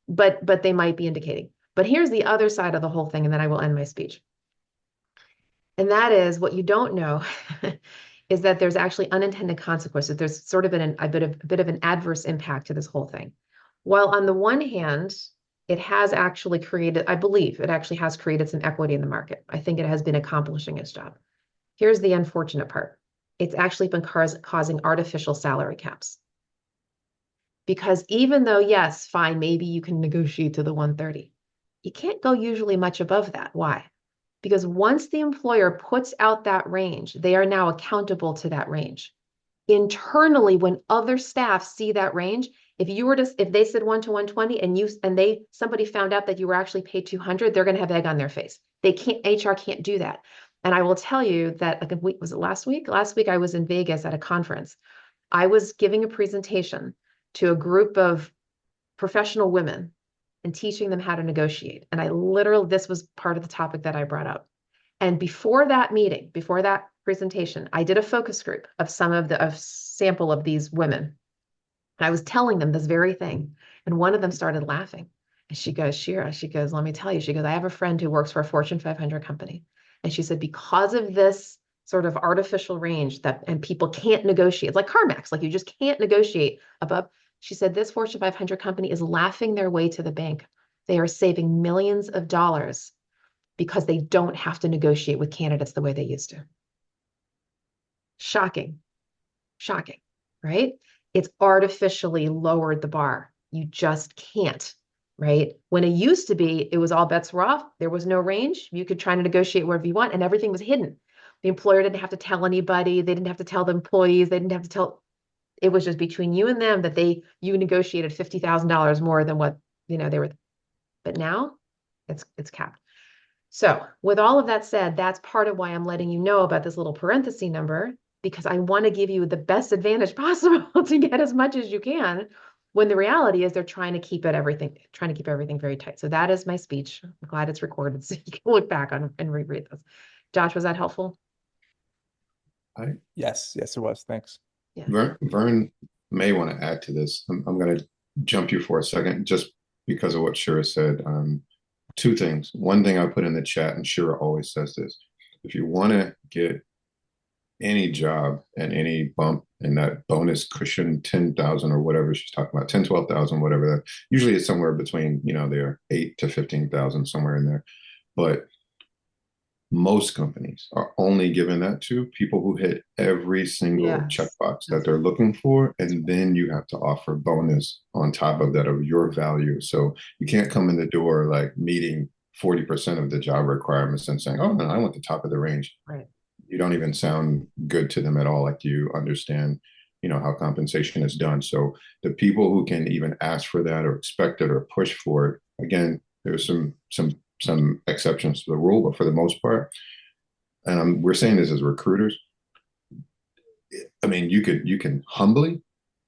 but they might be indicating. But here's the other side of the whole thing, and then I will end my speech. And that is what you don't know is that there's actually unintended consequences. There's sort of a bit of an adverse impact to this whole thing. While on the one hand, it has actually created, I believe it actually has created some equity in the market. I think it has been accomplishing its job. Here's the unfortunate part. It's actually been causing artificial salary caps. Because even though, yes, fine, maybe you can negotiate to the 130, you can't go usually much above that. Why? Because once the employer puts out that range, they are now accountable to that range. Internally, when other staff see that range, if they said 1 to 120 and somebody found out that you were actually paid 200, they're going to have egg on their face. HR can't do that. And I will tell you that, was it last week? Last week I was in Vegas at a conference. I was giving a presentation to a group of professional women and teaching them how to negotiate. And this was part of the topic that I brought up. And before that meeting, before that presentation, I did a focus group of a sample of these women. And I was telling them this very thing. And one of them started laughing. And she goes, Shira, she goes, let me tell you, she goes, I have a friend who works for a Fortune 500 company. And she said, because of this sort of artificial range and people can't negotiate, it's like CarMax, like you just can't negotiate above. She said, this Fortune 500 company is laughing their way to the bank. They are saving millions of dollars because they don't have to negotiate with candidates the way they used to. Shocking, right? It's artificially lowered the bar. You just can't, right? When it used to be, it was all bets were off. There was no range. You could try to negotiate wherever you want, and everything was hidden. The employer didn't have to tell anybody. They didn't have to tell the employees. They didn't have to tell. It was just between you and them that you negotiated $50,000 more than what they were. But now it's capped. So with all of that said, that's part of why I'm letting you know about this little parenthesis number, because I want to give you the best advantage possible to get as much as you can, when the reality is they're trying to keep everything very tight. So that is my speech. I'm glad it's recorded so you can look back on and reread this. Josh, was that helpful? Yes, it was. Thanks. Yeah. Vern may want to add to this. I'm going to jump you for a second just because of what Shira said. Two things. One thing I put in the chat, and Shira always says this: if you want to get any job and any bump in that bonus cushion, 10,000 or whatever she's talking about, 10, 12,000, whatever that, usually it's somewhere between, they're 8 to 15,000, somewhere in there. But most companies are only giving that to people who hit every single checkbox that they're looking for. And then you have to offer bonus on top of that of your value. So you can't come in the door like meeting 40% of the job requirements and saying, oh, no, I want the top of the range. Right. You don't even sound good to them at all. Like you understand, how compensation is done. So the people who can even ask for that or expect it or push for it, again, there's some exceptions to the rule, but for the most part, and we're saying this as recruiters, I mean, you can humbly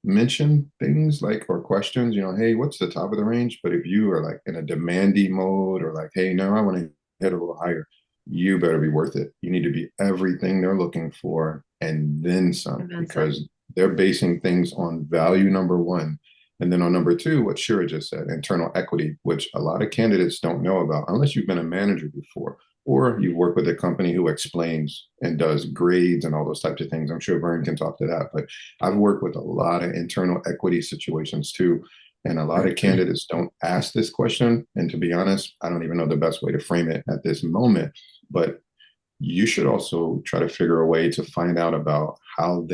mention things like, or questions, hey, what's the top of the range? But if you are like in a demanding mode or like, hey, no, I want to hit a little higher, you better be worth it. You need to be everything they're looking for and then some, because they're basing things on value, number one. And then on number two, what Shira just said, internal equity, which a lot of candidates don't know about unless you've been a manager before, or you work with a company who explains and does grades and all those types of things. I'm sure Vern can talk to that, but I've worked with a lot of internal equity situations too. And a lot of candidates don't ask this question. And to be honest, I don't even know the best way to frame it at this moment, but you should also try to figure a way to find out about how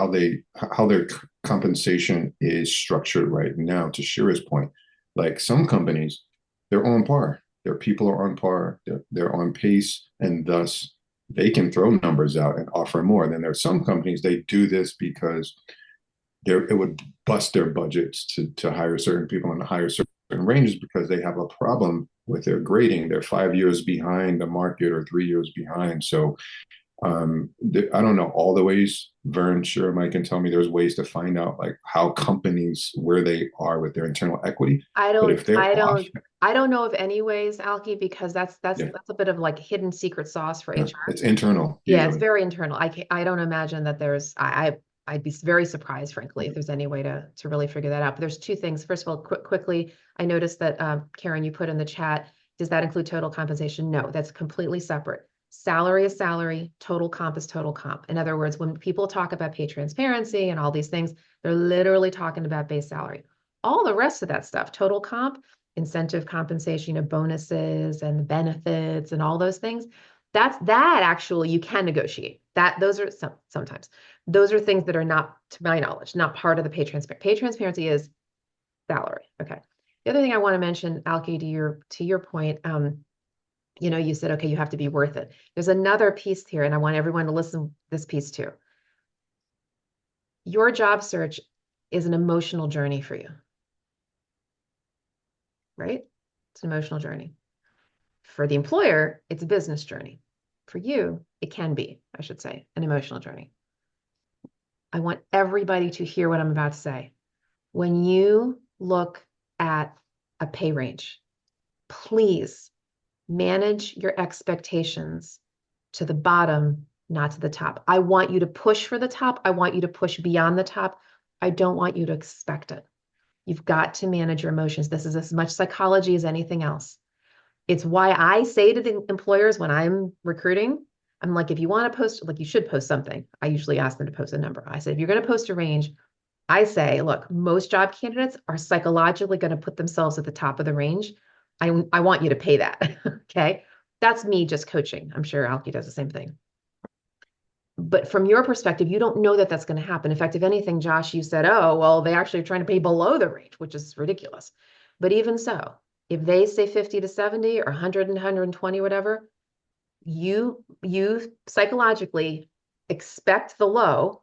their compensation is structured right now. To Shira's point, like some companies, they're on par. Their people are on par. They're on pace, and thus they can throw numbers out and offer more. And then there's some companies, they do this because it would bust their budgets to hire certain people and hire certain ranges because they have a problem with their grading. They're 5 years behind the market or 3 years behind. So I don't know all the ways. Vern, sure, Mike can tell me there's ways to find out like how companies where they are with their internal equity. I But don't, if they're I off, don't, I don't know of any ways, Alki, because that's yeah, a bit of like hidden secret sauce for yeah, HR. it's internal Yeah, it's usually. very internal. I don't imagine that I'd be very surprised, frankly, if there's any way to really figure that out. But there's two things. First of all, quickly, I noticed that Karen, you put in the chat, does that include total compensation? No, that's completely separate. Salary is salary, total comp is total comp. In other words, when people talk about pay transparency and all these things, they're literally talking about base salary. All the rest of that stuff, total comp, incentive compensation, bonuses and benefits and all those things, that actually you can negotiate. Those are sometimes those are things that are not, to my knowledge, not part of the pay transparency. Pay transparency is salary. Okay. The other thing I want to mention, Alki, to your point, you said, okay, you have to be worth it. There's another piece here, and I want everyone to listen to this piece too. Your job search is an emotional journey for you, right? It's an emotional journey. For the employer, it's a business journey. For you, it can be, I should say, an emotional journey. I want everybody to hear what I'm about to say. When you look at a pay range, please manage your expectations to the bottom, not to the top. I want you to push for the top. I want you to push beyond the top. I don't want you to expect it. You've got to manage your emotions. This is as much psychology as anything else. It's why I say to the employers when I'm recruiting, I'm like, if you want to post, like you should post something. I usually ask them to post a number. I said, if you're going to post a range, I say, look, most job candidates are psychologically going to put themselves at the top of the range. I want you to pay that. Okay. That's me just coaching. I'm sure Alki does the same thing. But from your perspective, you don't know that that's going to happen. In fact, if anything, Josh, you said, oh, well, they actually are trying to pay below the range, which is ridiculous. But even so, if they say 50 to 70 or 100 and 120, whatever, you psychologically expect the low,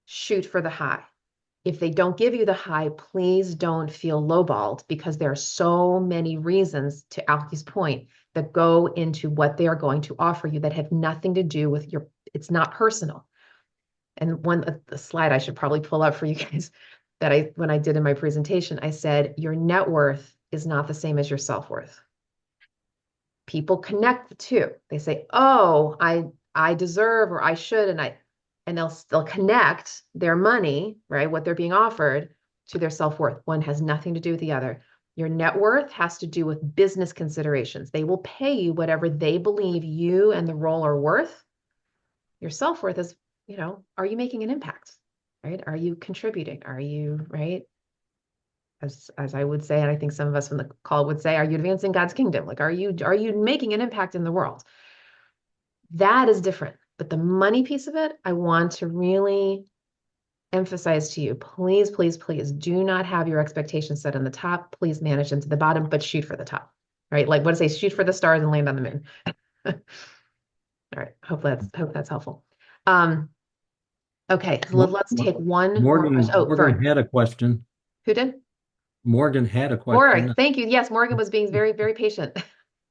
shoot for the high. If they don't give you the high, please don't feel lowballed because there are so many reasons, to Alki's point, that go into what they are going to offer you that have nothing to do with it's not personal. And the slide I should probably pull up for you guys that when I did in my presentation, I said, your net worth is not the same as your self-worth. People connect the two. They say, oh, I deserve, or I should, and they'll connect their money, right, what they're being offered, to their self-worth. One has nothing to do with the other. Your net worth has to do with business considerations. They will pay you whatever they believe you and the role are worth. Your self-worth is, are you making an impact, right? Are you contributing? Are you, right? As I would say, and I think some of us from the call would say, are you advancing God's kingdom? Like, are you making an impact in the world? That is different. But the money piece of it, I want to really emphasize to you, please, please, please do not have your expectations set on the top. Please manage them to the bottom, but shoot for the top, right? Like what to say, shoot for the stars and land on the moon. All right. Hope that's helpful. Okay. So let's take one more question. Oh, Morgan Vern. had a question. Who did? Morgan had a Morgan, question. thank you. Yes, Morgan was being very, very patient.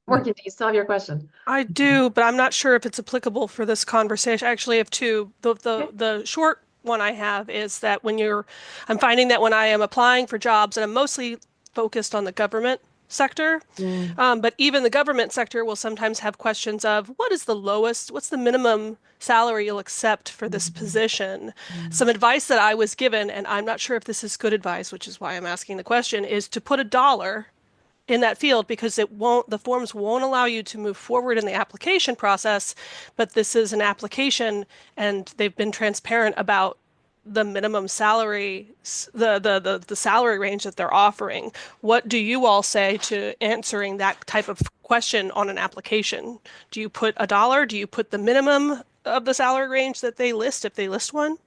Morgan, do you still have your question? I do, but I'm not sure if it's applicable for this conversation. I actually have two. The short one I have is that I'm finding that when I am applying for jobs, and I'm mostly focused on the government sector, but even the government sector will sometimes have questions of what's the minimum salary you'll accept for this position? Some advice that I was given, and I'm not sure if this is good advice, which is why I'm asking the question, is to put $1 in that field because the forms won't allow you to move forward in the application process, but this is an application and they've been transparent about the minimum salary, the salary range that they're offering. What do you all say to answering that type of question on an application? Do you put $1? Do you put the minimum of the salary range that they list if they list one?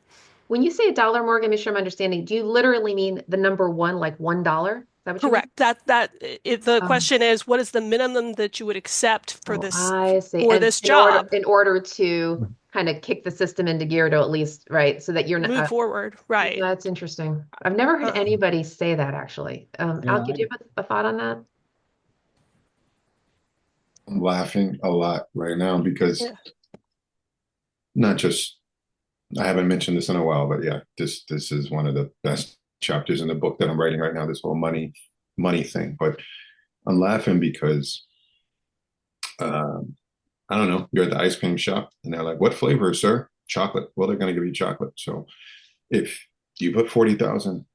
When you say $1, Morgan, make sure I'm understanding, do you literally mean the number one, like $1? Is that what you mean? Correct. The Um, question is, what is the minimum that you would accept for Oh, this I see. for And this job? in order to kind of kick the system into gear to at least, right, so that you're not, Move forward, right? that's interesting. I've never heard Uh, anybody say that actually. Yeah, Alki, do you have a thought on that? I'm laughing a lot right now because yeah. not just I haven't mentioned this in a while, but yeah, this is one of the best chapters in the book that I'm writing right now, this whole money thing. But I'm laughing because I don't know, you're at the ice cream shop and they're like, what flavor, sir? Chocolate. Well, they're gonna give you chocolate. So if you put 40,000,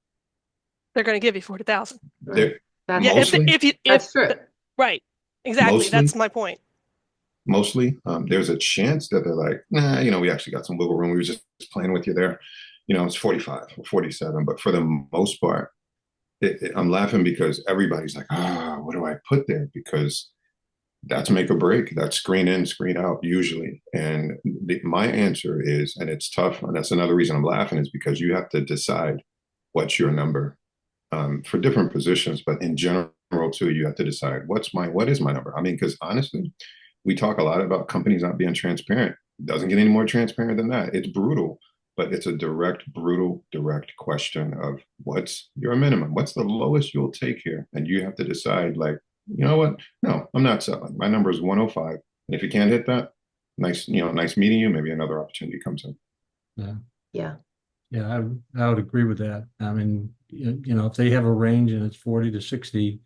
They're going to give you 40,000. Right. they're That's, Yeah, mostly that's true. right, exactly. mostly That's my point. there's a chance that they're like, nah, we actually got some wiggle room. We were just playing with you there. It's 45 or 47. But for the most part, I'm laughing because everybody's like, what do I put there? Because that's make or break. That's screen in, screen out usually. And my answer is, and it's tough, and that's another reason I'm laughing, is because you have to decide what's your number for different positions, but in general too, you have to decide what is my number. I mean, because honestly, we talk a lot about companies not being transparent. It doesn't get any more transparent than that. It's brutal, but it's a brutal, direct question of what's your minimum? What's the lowest you'll take here? And you have to decide, like, you know what? No, I'm not selling. My number is 105. And if you can't hit that, nice meeting you. Maybe another opportunity comes in. yeah. Yeah. Yeah, I would agree with that. I mean, if they have a range and it's 40 to 60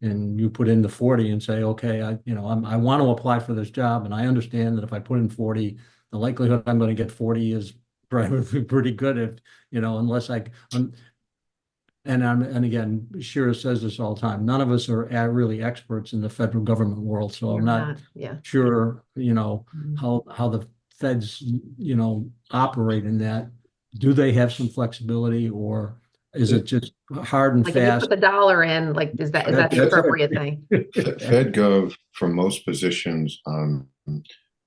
and you put in the 40 and say, okay, I want to apply for this job and I understand that if I put in 40, the likelihood I'm going to get 40 is probably pretty good if, unless and again, Shira says this all the time. None of us are really experts in the federal government world, so I'm not Yeah. sure, Mhm. how the feds, operate in that. Do they have some flexibility, or is it just hard and Like if you fast? put the dollar in, like, is that the That's appropriate thing? FedGov, for most positions,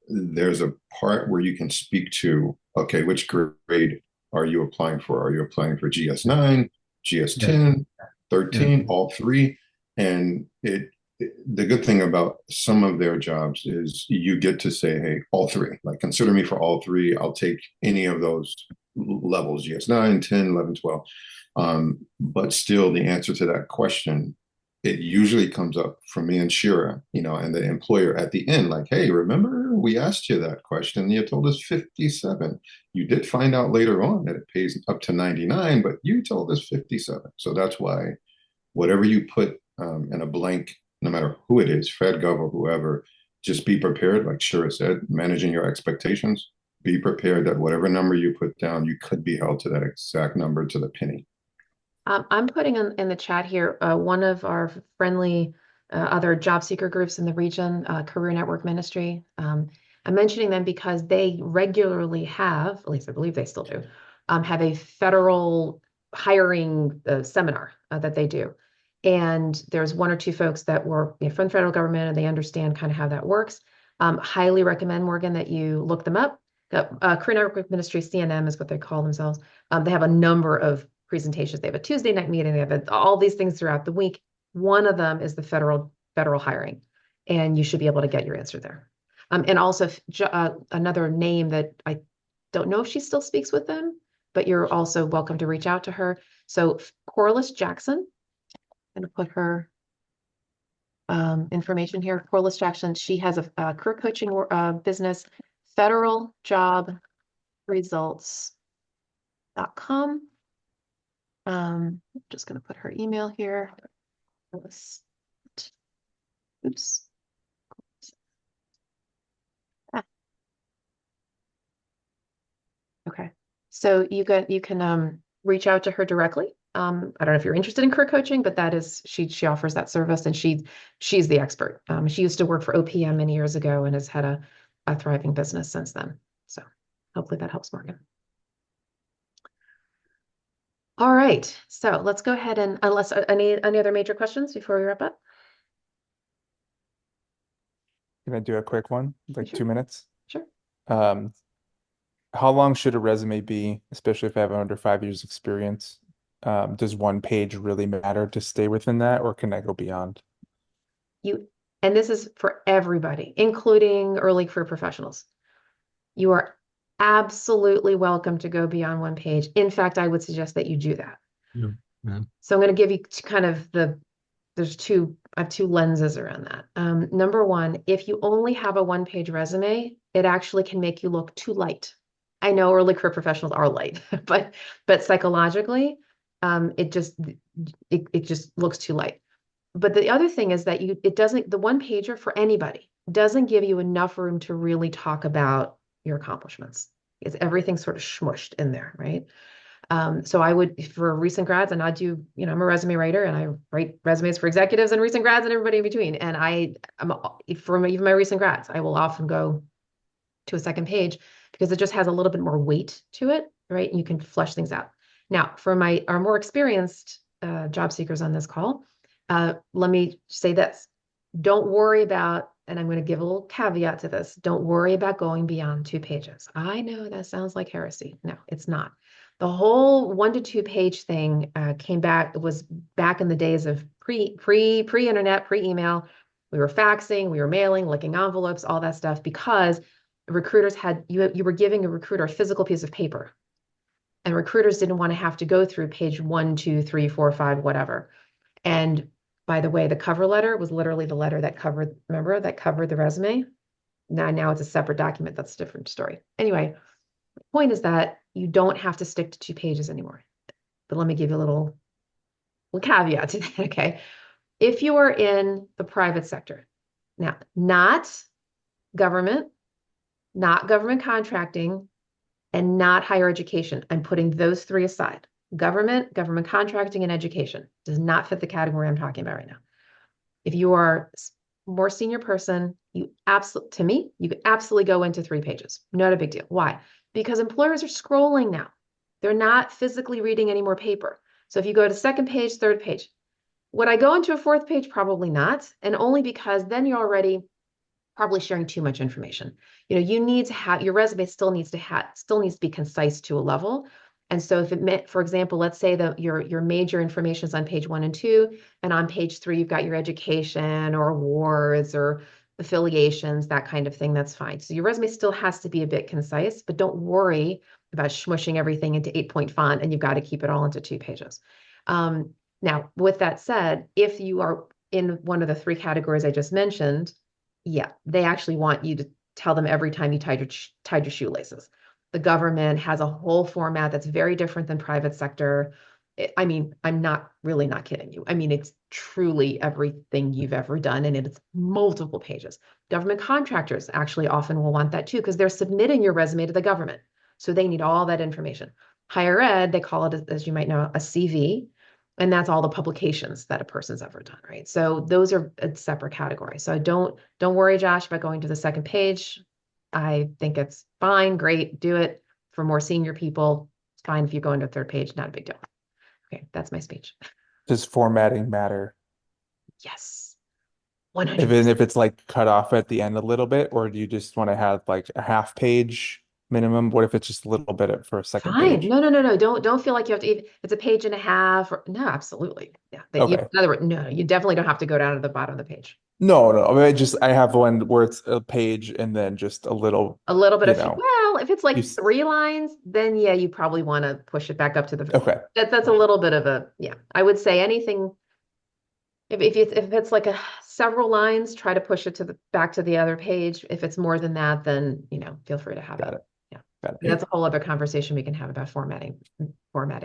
there's a part where you can speak to, okay, which grade are you applying for? Are you applying for GS9, GS10, 13, all three? And the good thing about some of their jobs is you get to say, hey, all three, like consider me for all three. I'll take any of those levels, GS9, 10, 11, 12. But still, the answer to that question, it usually comes up from me and Shira, and the employer at the end, like, hey, remember we asked you that question? You told us 57. You did find out later on that it pays up to 99, but you told us 57. So that's why whatever you put in a blank, no matter who it is, FedGov or whoever, just be prepared, like Shira said, managing your expectations. Be prepared that whatever number you put down, you could be held to that exact number to the penny. I'm putting in the chat here one of our friendly other job seeker groups in the region, Career Network Ministry. I'm mentioning them because they regularly have, at least I believe they still do, have a federal hiring seminar that they do. And there's one or two folks that were from the federal government and they understand kind of how that works. Highly recommend, Morgan, that you look them up. Career Network Ministry, CNM is what they call themselves. They have a number of presentations. They have a Tuesday night meeting. They have all these things throughout the week. One of them is the federal hiring, and you should be able to get your answer there. And also another name that I don't know if she still speaks with them, but you're also welcome to reach out to her. So Corliss Jackson, I'm going to put her information here. Corliss Jackson, she has a career coaching business, federal job results.com. I'm just going to put her email here. Oops. Okay. So you can reach out to her directly. I don't know if you're interested in career coaching, but that is she offers that service and she's the expert. She used to work for OPM many years ago and has had a thriving business since then. So hopefully that helps, Morgan. All right, so let's go ahead and unless any other major questions before we wrap up. Can I do a quick one, like Sure. 2 minutes? Sure. How long should a resume be, especially if I have under 5 years experience? does one page really matter to stay within that, or can I go beyond? And this is for everybody, including early career professionals. You are absolutely welcome to go beyond one page. In fact, I would suggest that you do that. Yeah. Yeah. So I'm going to give you kind of I have two lenses around that. Number one, if you only have a one-page resume, it actually can make you look too light. I know early career professionals are light, but psychologically, it just looks too light. But the other thing is that the one pager for anybody doesn't give you enough room to really talk about your accomplishments. Because everything's sort of smushed in there, right? So I would, for recent grads, and I'm a resume writer and I write resumes for executives and recent grads and everybody in between. And for even my recent grads, I will often go to a second page because it just has a little bit more weight to it, right? And you can flesh things out. Now, for our more experienced job seekers on this call, let me say this. Don't worry about, and I'm going to give a little caveat to this, don't worry about going beyond 2 pages. I know that sounds like heresy. No, it's not. The whole 1 to 2 page thing was back in the days of pre-internet, pre-email. We were faxing, we were mailing, licking envelopes, all that stuff, because recruiters you were giving a recruiter a physical piece of paper. And recruiters didn't want to have to go through page 1, 2, 3, 4, 5, whatever. And by the way, the cover letter was literally the letter that covered the resume. Now it's a separate document. That's a different story. Anyway, the point is that you don't have to stick to 2 pages anymore. But let me give you a little caveat to that, okay? If you are in the private sector, now, not government contracting, and not higher education. I'm putting those 3 aside. Government contracting, and education does not fit the category I'm talking about right now. If you are more senior person, you could absolutely go into 3 pages. Not a big deal. Why? Because employers are scrolling now. They're not physically reading any more paper. So if you go to 2nd page, 3rd page, would I go into a 4th page? Probably not. And only because then you're already probably sharing too much information. You need to have, your resume still needs to be concise to a level. And so if it meant, for example, let's say that your major information is on page 1 and 2, and on page 3, you've got your education or awards or affiliations, that kind of thing, that's fine. So your resume still has to be a bit concise, but don't worry about smushing everything into 8-point font, and you've got to keep it all into 2 pages. Now, with that said, if you are in one of the 3 categories I just mentioned, yeah, they actually want you to tell them every time you tied your shoelaces. The government has a whole format that's very different than private sector. I mean, I'm not kidding you. I mean, it's truly everything you've ever done, and it's multiple pages. Government contractors actually often will want that too, because they're submitting your resume to the government. So they need all that information. Higher ed, they call it, as you might know, a CV. And that's all the publications that a person's ever done, right? So those are a separate category. So don't worry, Josh, about going to the 2nd page. I think it's fine, great, do it. For more senior people, it's fine if you go into a 3rd page, not a big deal. Okay, that's my speech. Does formatting matter? Yes, 100%. Even if it's like cut off at the end a little bit, or do you just want to have like a half page minimum? What if it's just a little bit for a 2nd Fine. page? No. Don't feel like you have to, it's a page and a half. No, absolutely. Yeah. Okay. In other words, no, you definitely don't have to go down to the bottom of the page. No. I mean, I have one where it's a page and then just a little bit of, know, well, if it's like you 3 lines, then yeah, you probably want to push it back up to the, okay. That's a little bit of a, yeah, I would say anything, if it's like several lines, try to push it back to the other page. If it's more than that, then, feel free to have Got it. it. Yeah. Got it. That's a whole other conversation we can have about formatting.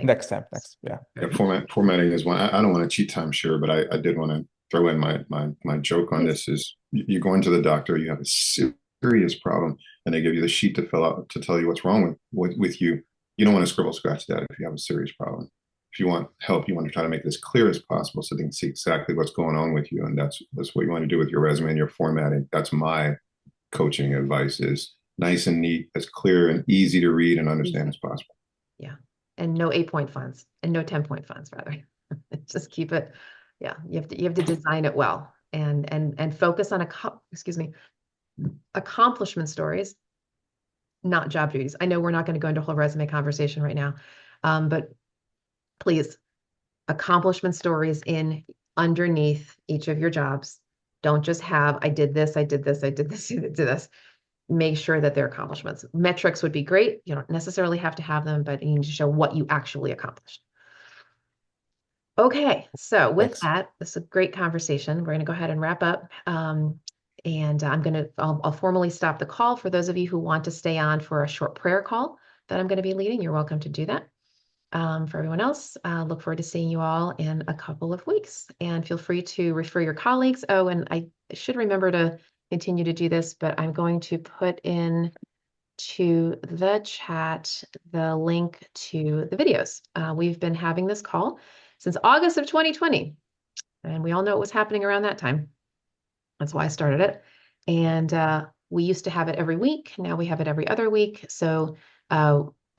Next time. Yeah. Formatting is one. I don't want to cheat time, sure, but I did want to throw in my joke on this is you go into the doctor, you have a serious problem, and they give you the sheet to fill out to tell you what's wrong with you. You don't want to scribble scratch that if you have a serious problem. If you want help, you want to try to make this clear as possible so they can see exactly what's going on with you. And that's what you want to do with your resume and your formatting. That's my coaching advice, is nice and neat, as clear and easy to read and understand as possible. Yeah. And no 8-point fonts and no 10-point fonts, rather. Just keep it. Yeah. You have to design it well and focus on accomplishment stories, not job duties. I know we're not going to go into a whole resume conversation right now. But please accomplishment stories in underneath each of your jobs. Don't just have, I did this, I did this, I did this, I did this. Make sure that they're accomplishments. Metrics would be great. You don't necessarily have to have them, but you need to show what you actually accomplished. Okay, so with Thanks. that, this is a great conversation. We're going to go ahead and wrap up. And I'll formally stop the call. For those of you who want to stay on for a short prayer call that I'm going to be leading, you're welcome to do that. For everyone else, look forward to seeing you all in a couple of weeks. And feel free to refer your colleagues. Oh, and I should remember to continue to do this, but I'm going to put in to the chat the link to the videos. We've been having this call since August of 2020, and we all know what was happening around that time. That's why I started it. And we used to have it every week. Now we have it every other week. So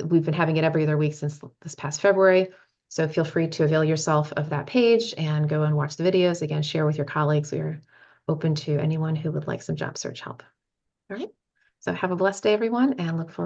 we've been having it every other week since this past February. So feel free to avail yourself of that page and go and watch the videos. Again, share with your colleagues. We are open to anyone who would like some job search help. All right. So have a blessed day, everyone, and look forward